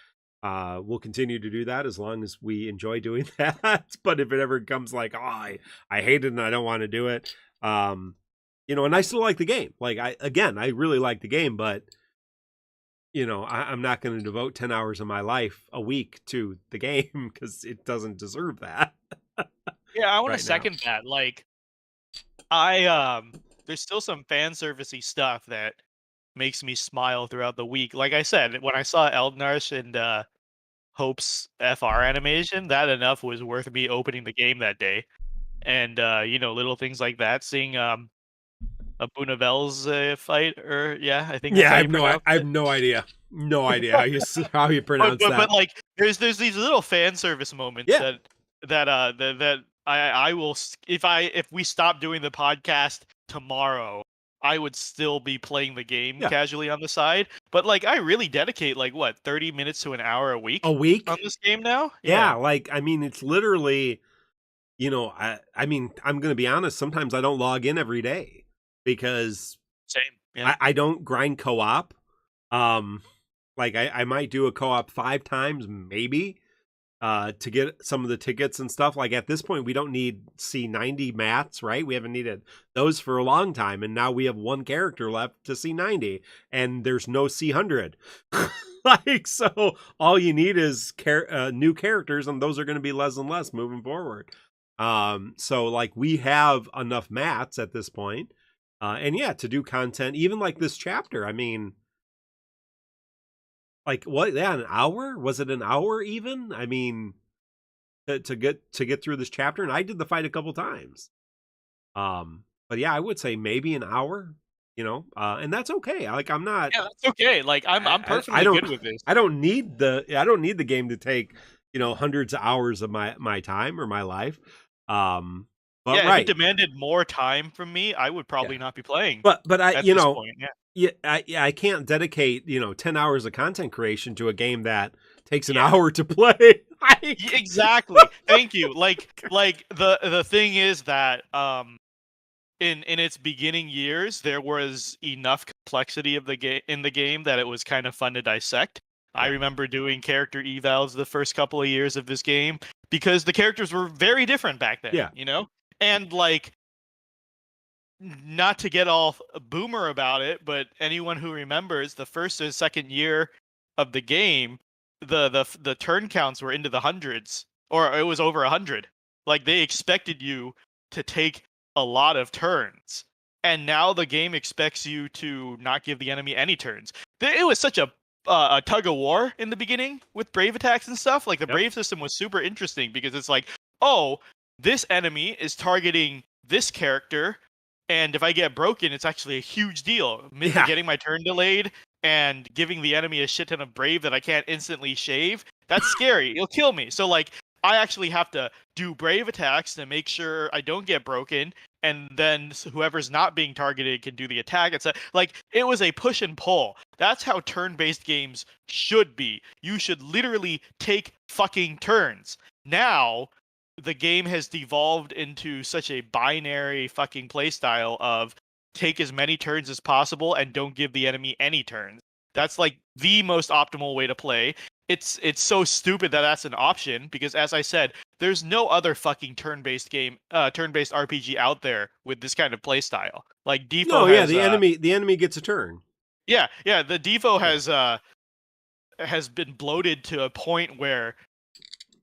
we'll continue to do that as long as we enjoy doing that. But if it ever comes like, oh, I hate it and I don't want to do it, and I still like the game. Like I really like the game, but I'm not going to devote 10 hours of my life a week to the game because it doesn't deserve that. Yeah, I want Right to now. second that. Like, there's still some fan servicey stuff that makes me smile throughout the week. Like I said, when I saw Eldnarsh and Hope's FR animation, that enough was worth me opening the game that day. And little things like that, seeing a Bunavel's fight, or I think that's Yeah, how I you have pronounce it. no idea. No idea how you pronounce that. But like there's these little fan service moments Yeah. that I will, if we stop doing the podcast tomorrow, I would still be playing the game casually on the side. But like I really dedicate like 30 minutes to an hour a week on this game now. Yeah, like it's literally, I'm gonna be honest, sometimes I don't log in every day because Same. Yeah. I don't grind co-op. Like I might do a co-op 5 times maybe to get some of the tickets and stuff. Like at this point we don't need C90 mats, right? We haven't needed those for a long time, and now we have one character left to C90 and there's no C100. Like, so all you need is new characters, and those are going to be less and less moving forward. So like we have enough mats at this point. And to do content, even like this chapter. I mean, like what? Yeah, an hour? Was it an hour even? I mean, to get through this chapter, and I did the fight a couple times. But yeah, I would say maybe an hour. And that's okay. Like I'm not. Yeah, that's okay. Like I'm perfectly good with this. I don't need the game to take hundreds of hours of my time or my life. But if it demanded more time from me, I would probably not be playing. But I at this point, I can't dedicate 10 hours of content creation to a game that takes an hour to play. Exactly. Thank you. Like the thing is that in its beginning years there was enough complexity of the game in the game that it was kind of fun to dissect. I remember doing character evals the first couple of years of this game because the characters were very different back then. And like, not to get all boomer about it, but anyone who remembers the first and second year of the game, the turn counts were into the hundreds, or it was over 100. Like they expected you to take a lot of turns, and now the game expects you to not give the enemy any turns. It was such a tug of war in the beginning with brave attacks and stuff. Like the brave system was super interesting because it's like, oh, this enemy is targeting this character, And if I get broken, it's actually a huge deal. Yeah. Getting my turn delayed and giving the enemy a shit ton of brave that I can't instantly shave, that's scary. It'll kill me. So like I actually have to do brave attacks to make sure I don't get broken, and then whoever's not being targeted can do the attack. It's like it was a push and pull. That's how turn-based games should be. You should literally take fucking turns. Now, the game has devolved into such a binary fucking playstyle of take as many turns as possible and don't give the enemy any turns. That's like the most optimal way to play. It's so stupid that that's an option because, as I said, there's no other fucking turn-based RPG out there with this kind of playstyle. Like Defo No, yeah, has, the enemy gets a turn. yeah, the Defo has been bloated to a point where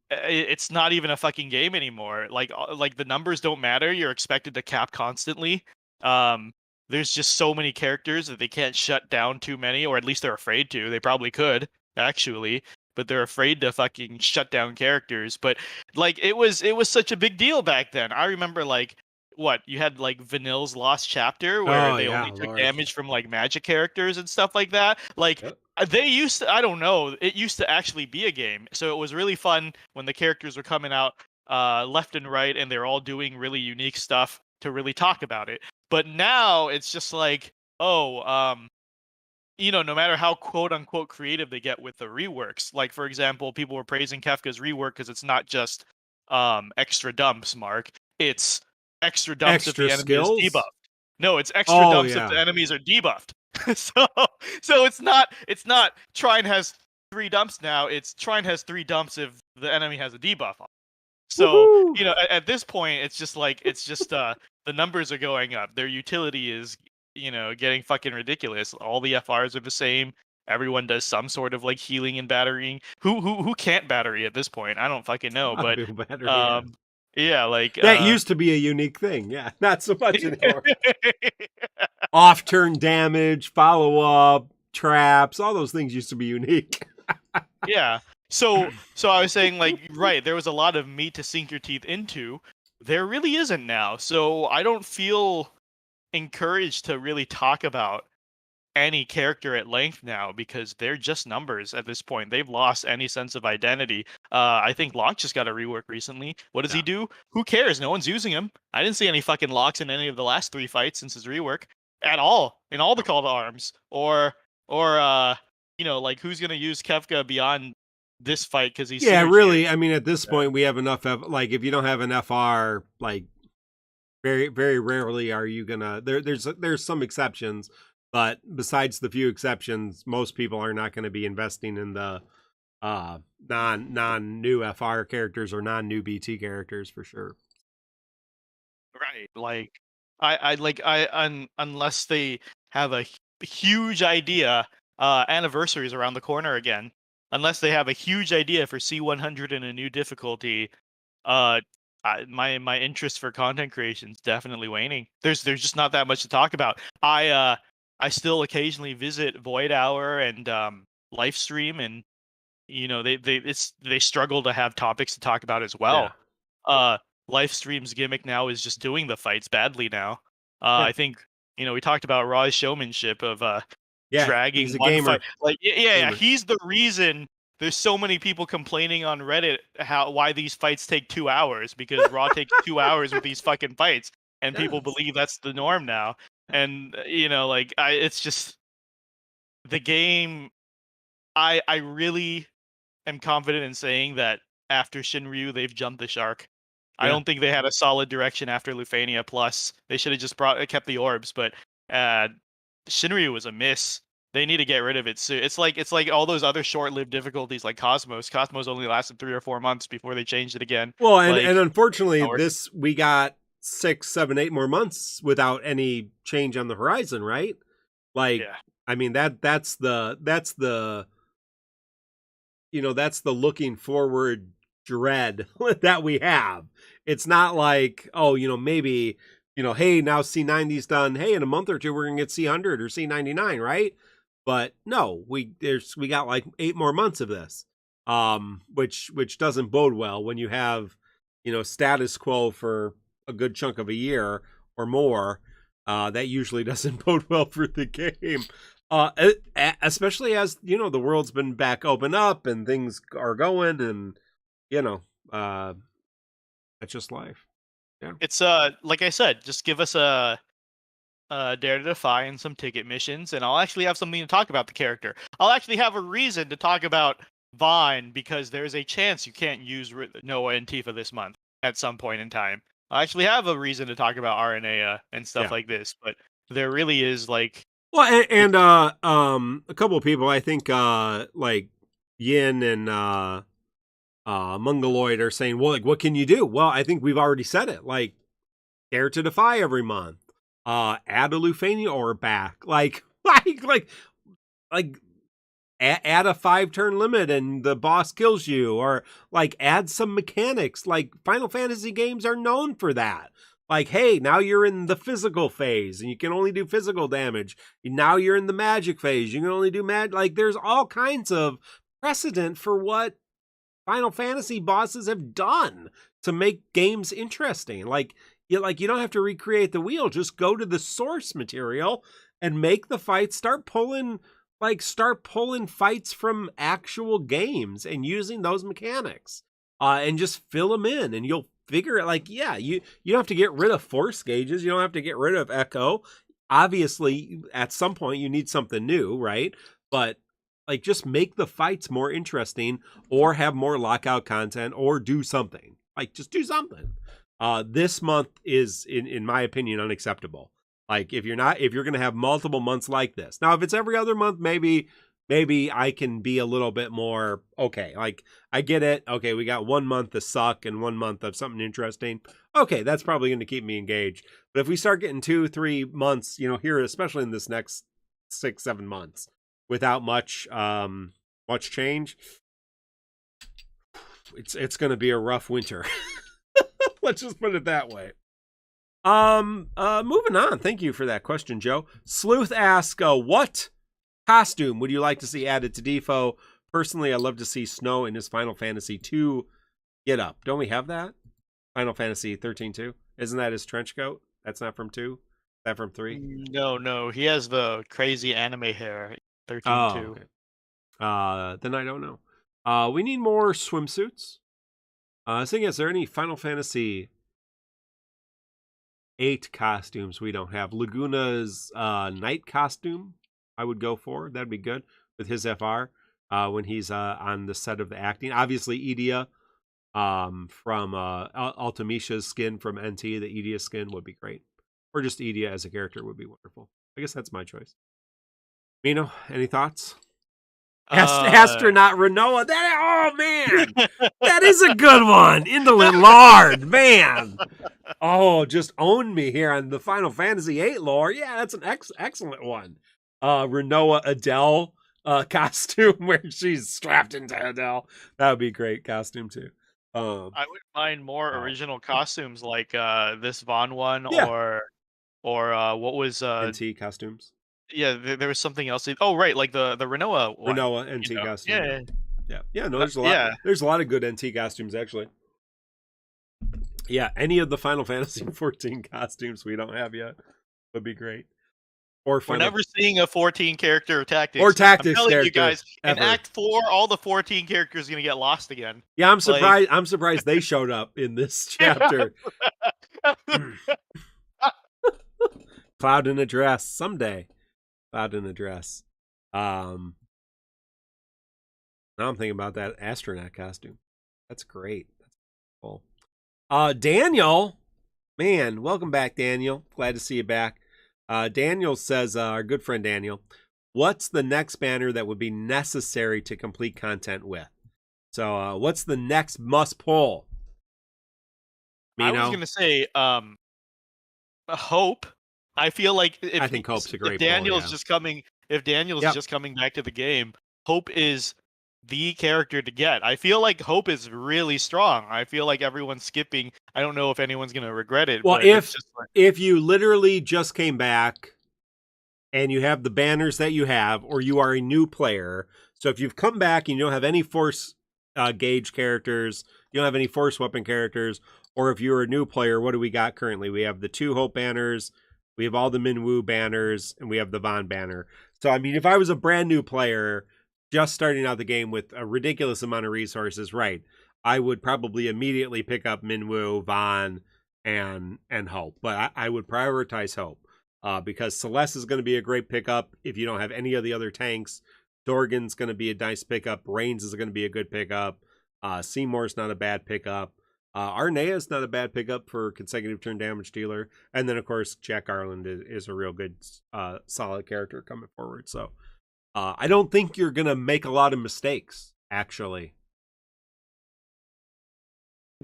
it's not even a fucking game anymore. Like the numbers don't matter. You're expected to cap constantly. There's just so many characters that they can't shut down too many, or at least they're afraid to. They probably could actually, but they're afraid to fucking shut down characters. But like it was such a big deal back then. I remember like what you had like Vanille's Lost Chapter where they only took damage from like magic characters and stuff like that. Like they used to, I don't know, it used to actually be a game. So it was really fun when the characters were coming out left and right and they're all doing really unique stuff to really talk about it. But now it's just like, no matter how quote unquote creative they get with the reworks, like for example, people were praising Kefka's rework because it's not just extra dumps, Mark. It's extra dumps if the enemy is debuffed. No, it's extra dumps if the enemies are debuffed. so it's not Trine has 3 dumps now, it's Trine has 3 dumps if the enemy has a debuff on. So, at this point it's just the numbers are going up. Their utility is, getting fucking ridiculous. All the FRs are the same. Everyone does some sort of like healing and battering. Who can't battery at this point? I don't fucking know, but yeah, like that used to be a unique thing. Yeah, not so much anymore. Off turn damage, follow up, traps, all those things used to be unique. Yeah. So I was saying, like, right, there was a lot of meat to sink your teeth into. There really isn't now. So I don't feel encouraged to really talk about any character at length now because they're just numbers at this point. They've lost any sense of identity. I think Locke just got a rework recently. What does he do? Who cares? No one's using him. I didn't see any fucking Locks in any of the last 3 fights since his rework at all, in all the call to arms. Or like who's gonna use Kefka beyond this fight because he's really. I mean, at this point, we have enough. Like, if you don't have an FR, like, very, very rarely are you gonna. There's some exceptions, but besides the few exceptions, most people are not going to be investing in the non new FR characters or non new BT characters for sure. Right, like unless they have a huge idea. Anniversary is around the corner again. Unless they have a huge idea for C100 and a new difficulty, my interest for content creation is definitely waning. There's just not that much to talk about. I still occasionally visit Void Hour and Livestream, and they struggle to have topics to talk about as well. Livestream's gimmick now is just doing the fights badly now. I think we talked about Raw's showmanship of dragging he's a one gamer. fight. Like he's the reason there's so many people complaining on Reddit why these fights take 2 hours, because Raw takes 2 hours with these fucking fights, and people believe that's the norm now. And it's just the game. I really am confident in saying that after Shinryu they've jumped the shark. I don't think they had a solid direction after Lufania Plus. They should have just kept the orbs, but Shinryu was a miss. They need to get rid of it. So it's like all those other short-lived difficulties like Cosmos. Cosmos only lasted 3 or 4 months before they changed it again. Well, and unfortunately, we got 6, 7, 8 more months without any change on the horizon, right? Like, I mean, that's the looking forward dread that we have. It's not like, maybe, hey, now C90's done. Hey, in a month or two, we're going to get C100 or C99, right? But no, we got like 8 more months of this, which doesn't bode well when you have, status quo for a good chunk of a year or more. That usually doesn't bode well for the game. Especially as, you know, the world's been back open up and things are going, and, you know, that's just life. Yeah. It's like I said, just give us a Dare to Defy and some ticket missions, and I'll actually have something to talk about the character. I'll actually have a reason to talk about Vaan, because there's a chance you can't use Noah and Tifa this month at some point in time. I actually have a reason to talk about Aranea and stuff like this, but there really is like. Well, and a couple of people, I think, like Yin and Mongoloid are saying, well, like, what can you do? Well, I think we've already said it. Like, Dare to Defy every month. Add a Lufania or back. Like add a 5-turn limit and the boss kills you, or like add some mechanics. Like Final Fantasy games are known for that. Like, hey, now you're in the physical phase and you can only do physical damage. Now you're in the magic phase. You can only do magic. Like, there's all kinds of precedent for what Final Fantasy bosses have done to make games interesting. Like you don't have to recreate the wheel. Just go to the source material and make the fights. Start pulling fights from actual games and using those mechanics. And just fill them in, and you'll figure it. Like, yeah, you don't have to get rid of force gauges. You don't have to get rid of echo. Obviously, at some point you need something new, right? But like, just make the fights more interesting, or have more lockout content, or do something. Like, just do something. This month is, in my opinion, unacceptable. Like, if you're going to have multiple months like this. Now, if it's every other month, maybe I can be a little bit more okay. Like, I get it. Okay, we got 1 month of suck and 1 month of something interesting. Okay, that's probably going to keep me engaged. But if we start getting 2-3 months, you know, here, especially in this next 6-7 months, without much change, it's going to be a rough winter. Let's just put it that way. Moving on. Thank you for that question, Joe. Sleuth asks, what costume would you like to see added to DissidiaFFOO? Personally, I'd love to see Snow in his Final Fantasy 2 get up. Don't we have that? Final Fantasy 13-2? Isn't that his trench coat? That's not from 2? Is that from 3? No. He has the crazy anime hair. 13-2. Oh, okay. Then I don't know. We need more swimsuits. Saying, is there any Final Fantasy 8 costumes we don't have? Laguna's night costume, I would go for. That'd be good with his FR when he's on the set of the acting. Obviously, Idia from Ultimisha's skin from NT, the Idia skin would be great. Or just Idia as a character would be wonderful. I guess that's my choice. Mino, any thoughts? Astronaut Renoa. Oh man, that is a good one. Indolent Lard, man. Oh, just own me here on the Final Fantasy VIII lore. Yeah, that's an excellent one. Renoa Adele costume where she's strapped into Adele. That would be a great costume too. I wouldn't mind more original costumes like this Vaan one, Yeah. or what was NT costumes. Yeah, there was something else. Oh, right, like the Renoa one. Renoa NT costume. Yeah. No, there's a lot. Yeah. There's a lot of good NT costumes actually. Yeah, any of the Final Fantasy 14 costumes we don't have yet would be great. Or we're never seeing a 14 character tactics. Or tactics I'm telling you guys, ever. in Act 4, all the 14 characters are gonna get lost again. Yeah, I'm surprised. Like... I'm surprised they showed up in this chapter. Cloud in a dress someday. Cloud in a dress. Now I'm thinking about that astronaut costume. That's great. That's cool. Daniel, man, welcome back, Daniel. Glad to see you back. Daniel says, our good friend Daniel, what's the next banner that would be necessary to complete content with? So, what's the next must pull? I was gonna say, Hope. I feel like I think Hope's a great if Daniel's pull, yeah. just coming back to the game, Hope is the character to get. I feel like Hope is really strong. I feel like everyone's skipping. I don't know if anyone's gonna regret it. Well, but if you literally just came back and you have the banners that you have, or you are a new player, so if you've come back and you don't have any force gauge characters, you don't have any force weapon characters, or if you're a new player, what do we got currently? We have the 2 Hope banners, We have all the Minwoo banners, and we have the Vaan banner. So, I mean, if I was a brand new player just starting out the game with a ridiculous amount of resources, right, I would probably immediately pick up Minwoo, Vaan, and Hope. But I would prioritize Hope because Celeste is going to be a great pickup if you don't have any of the other tanks. Dorgan's going to be a nice pickup. Reigns is going to be a good pickup. Seymour's not a bad pickup. Arnea's not a bad pickup for consecutive turn damage dealer. And then, of course, Jack Garland is a real good, solid character coming forward. So I don't think you're going to make a lot of mistakes, actually.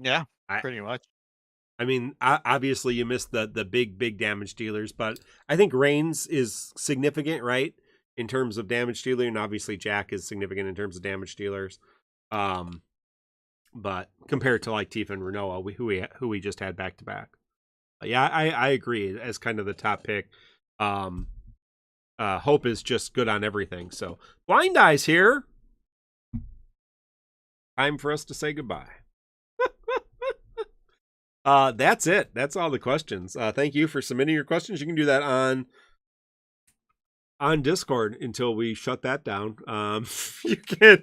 Yeah, pretty much. I mean, obviously you missed the big damage dealers, but I think Reigns is significant, right? In terms of damage dealer, and obviously Jack is significant in terms of damage dealers. But compared to like Tifa and Renoa, who we just had back to back. Yeah, I agree as kind of the top pick. Hope is just good on everything. So Blind Eyes here. Time for us to say goodbye. That's it. That's all the questions. Thank you for submitting your questions. You can do that on Discord until we shut that down. You can.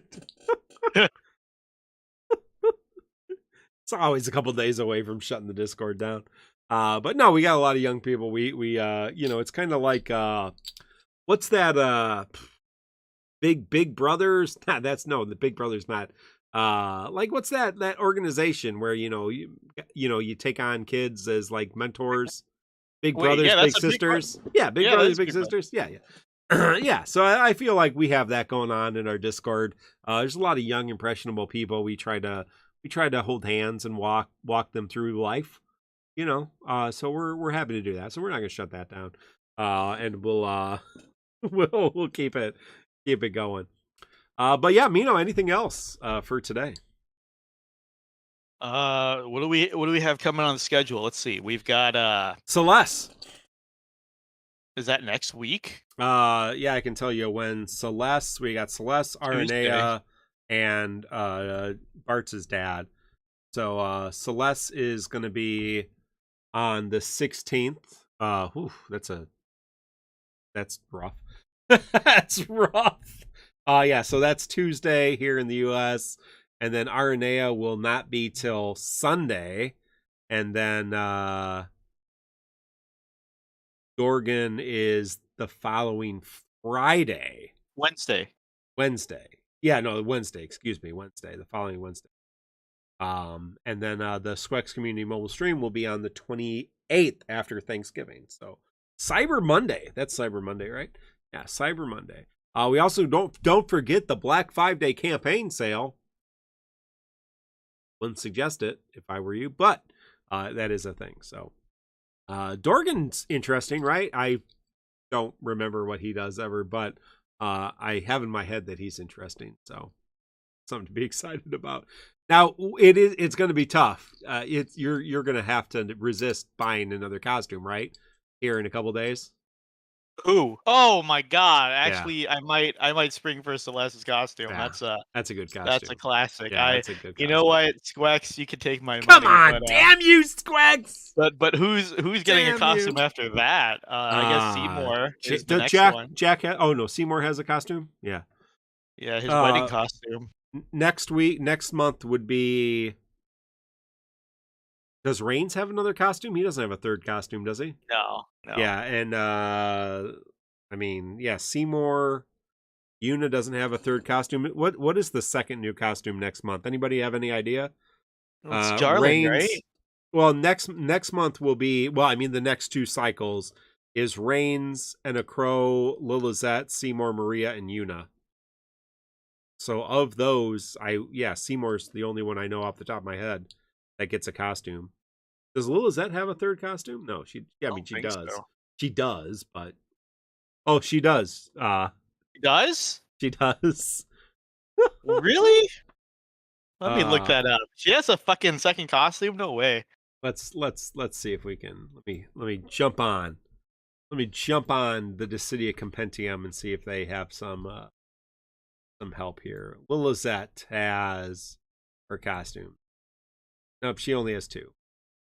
It's always a couple days away from shutting the Discord down. But no, we got a lot of young people. We it's kind of like what's that Big Brothers? The Big Brothers not. Like what's that organization where you take on kids as like mentors? Big Brothers, Big Sisters. Big Brothers, Big Sisters. Yeah. Yeah, so I feel like we have that going on in our Discord. There's a lot of young, impressionable people. We try to hold hands and walk them through life, so we're happy to do that. So we're not going to shut that down, and we'll we'll keep it going. But yeah, Mino, anything else for today? What do we have coming on the schedule? Let's see. We've got Celeste. Is that next week? Yeah, I can tell you when we got Celeste, Aranea, and Bart's dad. So Celeste is going to be on the 16th. That's rough. That's rough. Yeah, so that's Tuesday here in the US, and then Aranea will not be till Sunday, and then Dorgan is the following Friday. Wednesday. Yeah, no, Wednesday, excuse me, Wednesday, the following Wednesday. And then the Squex Community Mobile Stream will be on the 28th after Thanksgiving. So Cyber Monday. That's Cyber Monday, right? Yeah, Cyber Monday. We also don't forget the Black 5-Day campaign sale. Wouldn't suggest it if I were you, but that is a thing. So Dorgan's interesting, right? I don't remember what he does ever, but I have in my head that he's interesting. So something to be excited about. Now it's going to be tough. You're going to have to resist buying another costume, right? Here in a couple days. Ooh! Oh my God! Actually, yeah. I might spring for Celeste's costume. Yeah, that's a good costume. That's a classic. Yeah, that's a good costume. You know what, Squex? You can take my Come money. Come on, damn you, Squex! But who's getting a costume after that? I guess Seymour is the next one. Seymour has a costume. Yeah. Yeah, his wedding costume. Next month would be. Does Reigns have another costume? He doesn't have a third costume, does he? No. Yeah, and Seymour, Yuna doesn't have a third costume. What is the second new costume next month? Anybody have any idea? It's Jarlin, right? Well, next month will be the next two cycles is Reigns and a Crow, Lilizette, Seymour, Maria, and Yuna. So of those, Seymour's the only one I know off the top of my head that gets a costume. Does Lilizette have a third costume? No, she does. So. She does, but she does. Does? She does. Really? Let me look that up. She has a fucking second costume? No way. Let's see if we can. Let me jump on. Let me jump on the Dissidia Compendium and see if they have some help here. Lilizette has her costume. Nope, she only has two.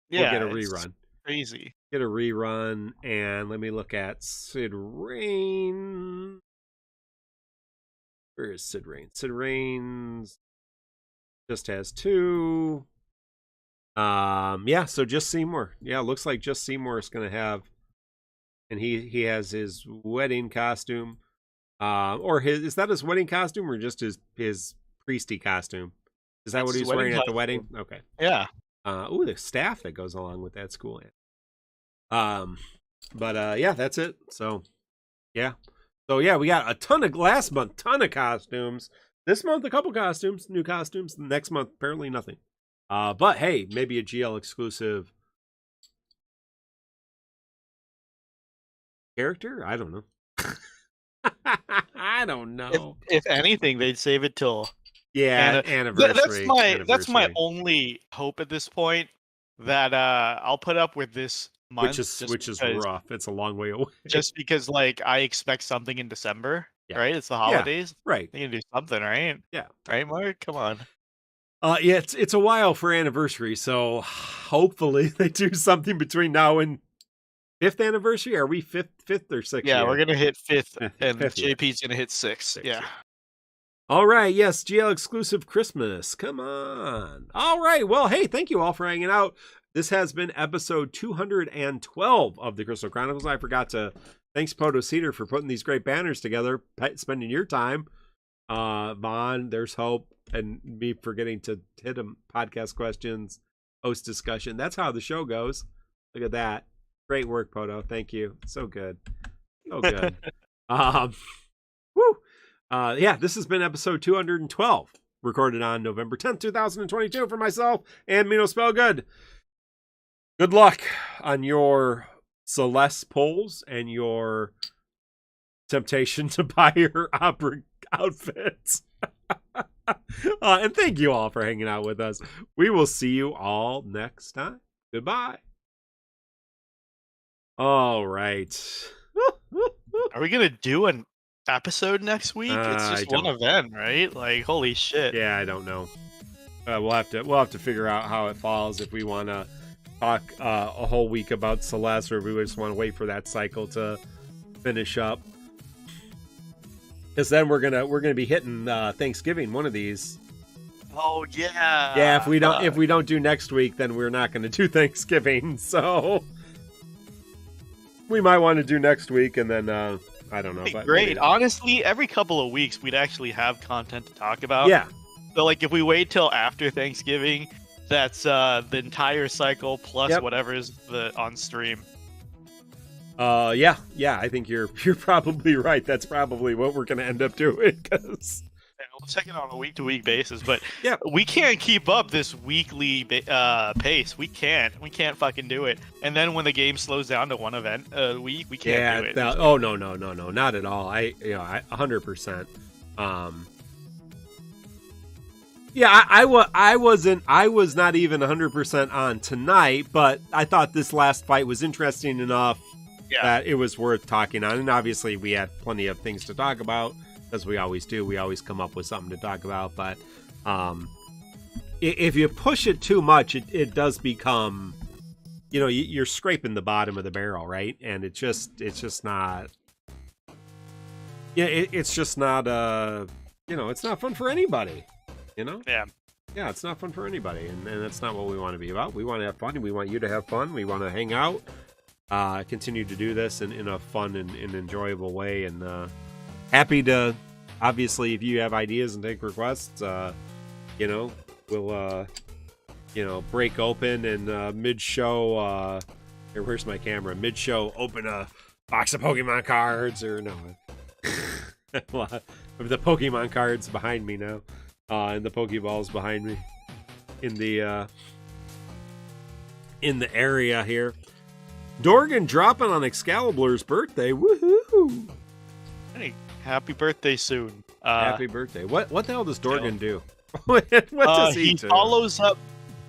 We'll get a rerun. crazy. Get a rerun, and let me look at Sid Rain. Where is Sid Rain? Sid Rain's just has 2. Yeah, so just Seymour. Yeah, looks like just Seymour is gonna have, and he has his wedding costume. Or is that his wedding costume or just his priesty costume? Is that It's what his he's wedding wearing at the costume. wedding? Okay. Yeah. Ooh, the staff that goes along with that school. But yeah, that's it. So yeah. So yeah, we got a ton of costumes. This month, a couple costumes, new costumes. Next month, apparently nothing. But hey, maybe a GL exclusive character? I don't know. I don't know. If anything, they'd save it till Yeah, anniversary. That's my only hope at this point, that I'll put up with this month, which is rough. It's a long way away. just because like I expect something in December, Yeah. right? It's the holidays. Right. They can do something, right? Yeah. Right, Mark? Come on. Yeah, it's a while for anniversary, so hopefully they do something between now and 5th anniversary. Are we fifth or 6th? Yeah, we're gonna hit 5th, and 5th, yeah. JP's gonna hit 6th. Yeah. All right, yes, GL exclusive Christmas. Come on. All right, well, hey, thank you all for hanging out. This has been episode 212 of the Crystal Chronicles. I forgot to thanks Poto Cedar for putting these great banners together, spending your time. Vaan, There's Hope, and me forgetting to hit them podcast questions, host discussion. That's how the show goes. Look at that. Great work, Poto. Thank you. So good. So good. Woo. Yeah, this has been episode 212, recorded on November 10th, 2022 for myself and Mino Spellgood. Good luck on your Celeste polls and your temptation to buy her opera outfits. And thank you all for hanging out with us. We will see you all next time. Goodbye. All right. Are we gonna do an episode next week? It's just one event, right? Like, holy shit. Yeah, I don't know. We'll have to figure out how it falls, if we want to talk a whole week about Celeste, or if we just want to wait for that cycle to finish up. Because then we're gonna be hitting Thanksgiving, one of these. Oh yeah. Yeah, if we don't do next week, then we're not gonna do Thanksgiving. So we might want to do next week, and then I don't know. But great. Honestly, every couple of weeks we'd actually have content to talk about. Yeah. So like if we wait till after Thanksgiving, that's the entire cycle plus whatever's on stream. Yeah, I think you're probably right. That's probably what we're gonna end up doing, because we'll check it on a week-to-week basis. But yeah, we can't keep up this weekly pace. We can't fucking do it. And then when the game slows down to one event a week, we can't do it. Oh no, not at all. I 100%. Yeah, I was not even 100% on tonight, but I thought this last fight was interesting enough that it was worth talking on. And obviously we had plenty of things to talk about, as we always do. We always come up with something to talk about. But if you push it too much, it does become, you're scraping the bottom of the barrel, right? And it's just not. Yeah, it's just not. It's not fun for anybody. Yeah, it's not fun for anybody, and that's not what we want to be about. We want to have fun, and we want you to have fun. We want to hang out, continue to do this in a fun and enjoyable way, and happy to, obviously, if you have ideas and take requests, we'll break open and mid-show, where's my camera? Mid-show, open a box of Pokemon cards, or no, the Pokemon cards behind me now. And the Pokeballs behind me in the area here. Dorgan dropping on Excalibur's birthday. Woohoo! Hey, happy birthday soon. Happy birthday. What the hell does Dorgan do? What does he do? He follows up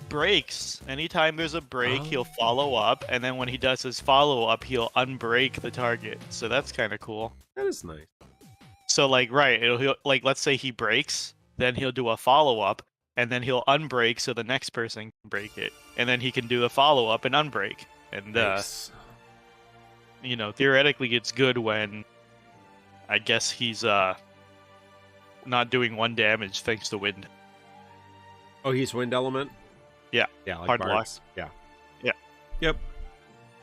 breaks. Anytime there's a break, he'll follow up, and then when he does his follow-up, he'll unbreak the target. So that's kind of cool. That is nice. So he'll let's say he breaks, then he'll do a follow-up, and then he'll unbreak so the next person can break it. And then he can do a follow-up and unbreak. and Nice. theoretically it's good when I guess he's not doing 1 damage thanks to wind. Oh, he's wind element? Yeah. Yeah, like Hard block. bards. Yeah. Yeah. Yep.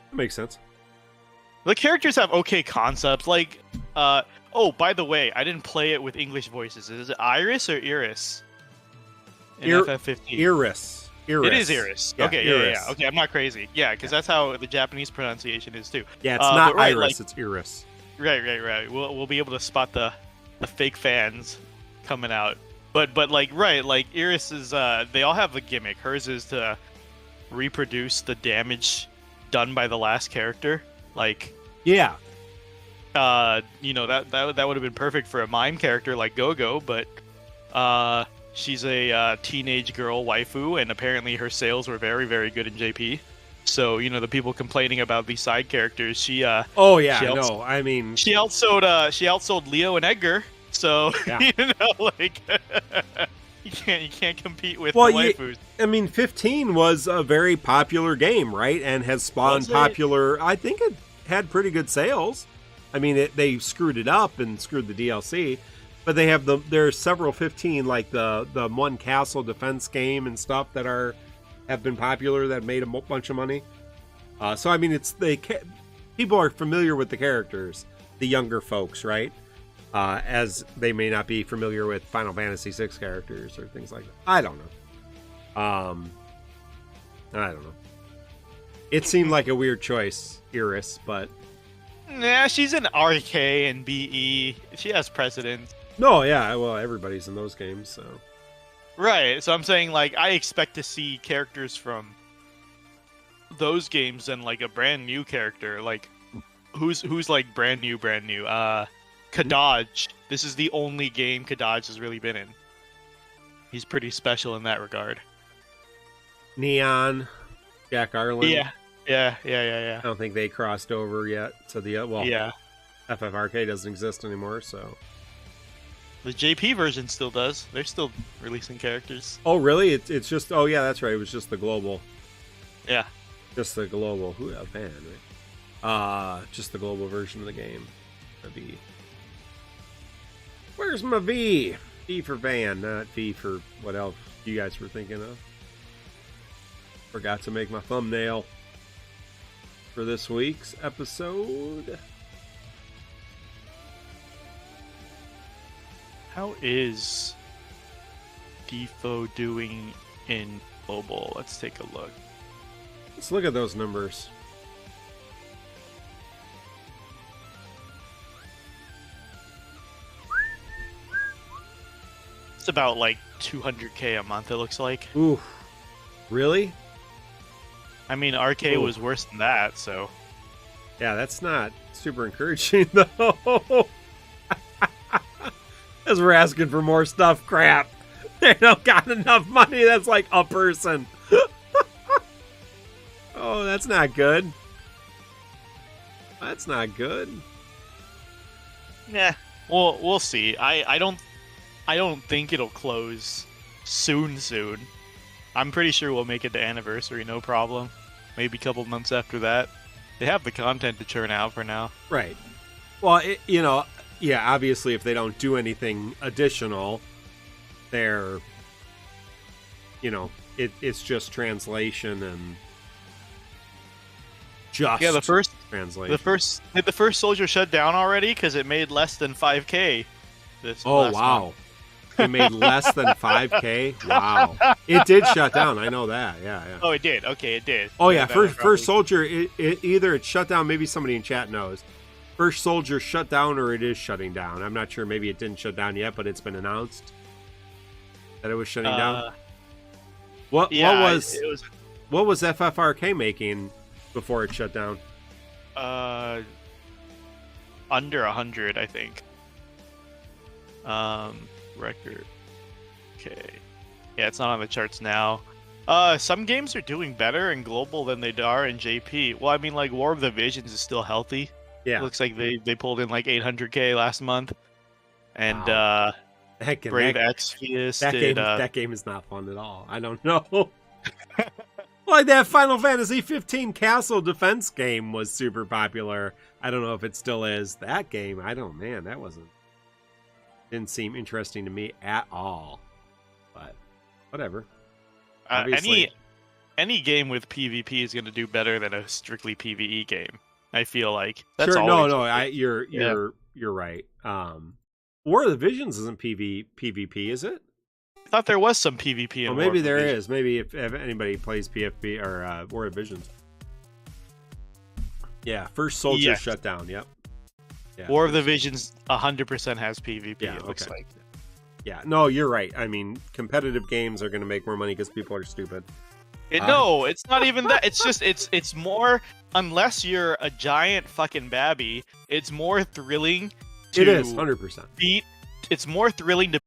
That makes sense. The characters have okay concepts. Like, oh, by the way, I didn't play it with English voices. Is it Iris or Iris? In FF15. Iris. It is Iris. Yeah, okay, Iris. yeah. Okay, I'm not crazy. Yeah, because that's how the Japanese pronunciation is too. Yeah, it's not right, Iris, it's Iris. Right. We'll be able to spot the fake fans coming out. But like Iris is they all have a gimmick. Hers is to reproduce the damage done by the last character. Like Yeah. that would have been perfect for a mime character like Go-Go, but she's a teenage girl waifu, and apparently her sales were very, very good in JP. So the people complaining about these side characters, she Oh yeah, she no, I mean she outsold Leo and Edgar. So Yeah. you can't compete with Well, the waifus. I mean 15 was a very popular game, right? And has spawned Was it? popular. I think it had pretty good sales. I mean, they screwed it up and screwed the DLC, but they have there's several 15 like the one castle defense game and stuff that have been popular that made a bunch of money. So I mean, people are familiar with the characters, the younger folks, right? As they may not be familiar with Final Fantasy VI characters or things like that. I don't know. I don't know. It seemed like a weird choice, Iris, but Nah, she's an RK and BE. She has precedence. no, yeah, well, everybody's in those games, so Right, so I'm saying, like, I expect to see characters from those games and, like, a brand new character. Like, who's like, brand new? Kadaj. This is the only game Kadaj has really been in. He's pretty special in that regard. Neon, Jack Ireland. Yeah. I don't think they crossed over yet to the Yeah. FFRK doesn't exist anymore, so. The JP version still does. They're still releasing characters. Oh, really? It's just. Oh, yeah, that's right. It was just the global. Yeah. Just the global. Van, right? Just the global version of the game. That'd be. Where's my V? V for Van, not V for what else you guys were thinking of. Forgot to make my thumbnail for this week's episode. How is DissidiaFFOO doing in global? Let's take a look. Let's look at those numbers. It's about like 200k a month, it looks like. Ooh, really? I mean, RK Ooh. was worse than that, so. Yeah, that's not super encouraging, though. As we're asking for more stuff, crap. They don't got enough money. That's like a person. Oh, that's not good. That's not good. Yeah, well, we'll see. I don't think it'll close soon. I'm pretty sure we'll make it to anniversary, no problem. Maybe a couple months after that. They have the content to churn out for now. Right. Well, yeah, obviously if they don't do anything additional, they're, it's just translation and just Yeah, the first translation. did the first soldier shut down already? Because it made less than 5k. Oh, last wow. month. It made less than 5K? Wow. It did shut down. I know that. Yeah. Oh, it did. Okay, it did. Oh, yeah. that would First Soldier, either it shut down, maybe somebody in chat knows. First Soldier shut down or it is shutting down. I'm not sure. Maybe it didn't shut down yet, but it's been announced that it was shutting down. What was FFRK making before it shut down? Under 100, I think. Record. Okay. Yeah, it's not on the charts now. Some games are doing better in global than they are in JP. Well, I mean, like War of the Visions is still healthy. Yeah. It looks like they pulled in like 800k last month. And Wow. Brave Exvius that did. game is not fun at all. I don't know. Like that Final Fantasy 15 Castle Defense game was super popular. I don't know if it still is. That game, that didn't seem interesting to me at all. But whatever. Any game with PvP is going to do better than a strictly PvE game. I feel like that's sure. always You're right. War of the Visions isn't PvP, is it? I thought there was some PvP in Well, maybe War of the there Visions. is. Maybe if anybody plays PFP or War of Visions. Yeah, first soldier Yes. shut down. Yep. Yeah, War of the Visions 100% has PvP. Yeah, it looks okay. like. Yeah, no, you're right. I mean, competitive games are going to make more money because people are stupid. No, it's not even that. It's just it's more, unless you're a giant fucking babby, it's more thrilling to It is 100%. beat. It's more thrilling to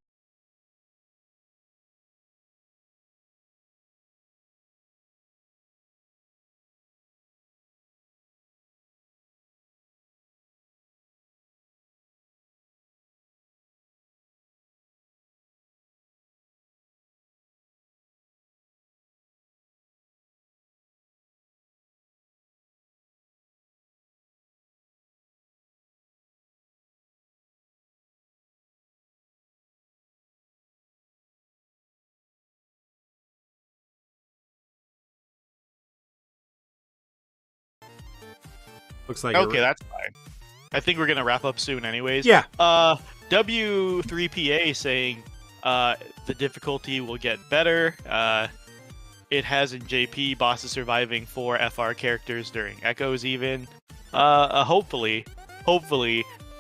Looks like Okay, that's fine. I think we're gonna wrap up soon, anyways. Yeah. W3PA saying the difficulty will get better. It has in JP bosses surviving 4 FR characters during echoes even. Hopefully.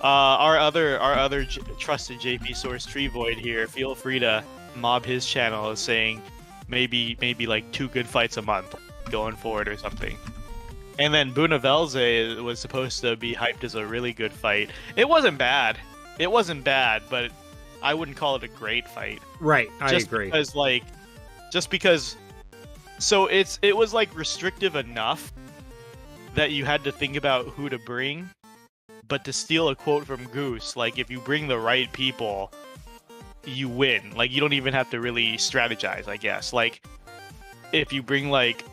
Our other trusted JP source Treevoid here, feel free to mob his channel, is saying maybe like 2 good fights a month going forward or something. And then Bunavelze was supposed to be hyped as a really good fight. It wasn't bad, but I wouldn't call it a great fight. Right, I agree. Because so it was like restrictive enough that you had to think about who to bring, but to steal a quote from Goose, like if you bring the right people, you win. Like you don't even have to really strategize, I guess. Like if you bring like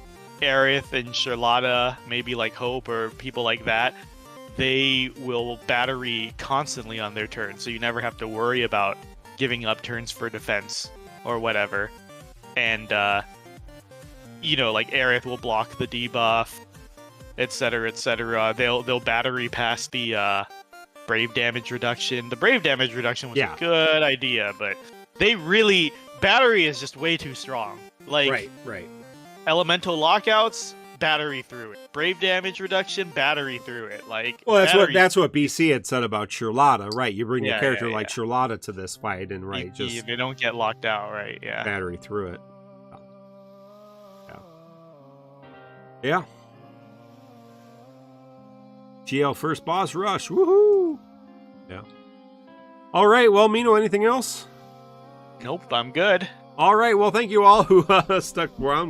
Aerith and Charlotta, maybe like Hope or people like that, they will battery constantly on their turn, so you never have to worry about giving up turns for defense or whatever. And like Aerith will block the debuff, etc., etc. They'll battery past the brave damage reduction. The brave damage reduction was a good idea, but battery is just way too strong. Like right. Elemental lockouts, battery through it. Brave damage reduction, battery through it. Like, well, that's what BC had said about Charlotta, right? You bring a character like Charlotta to this fight, and they don't get locked out, right? Yeah, battery through it. Yeah. GL first boss rush, woohoo! Yeah. All right. Well, Mino, anything else? Nope, I'm good. All right. Well, thank you all who stuck around.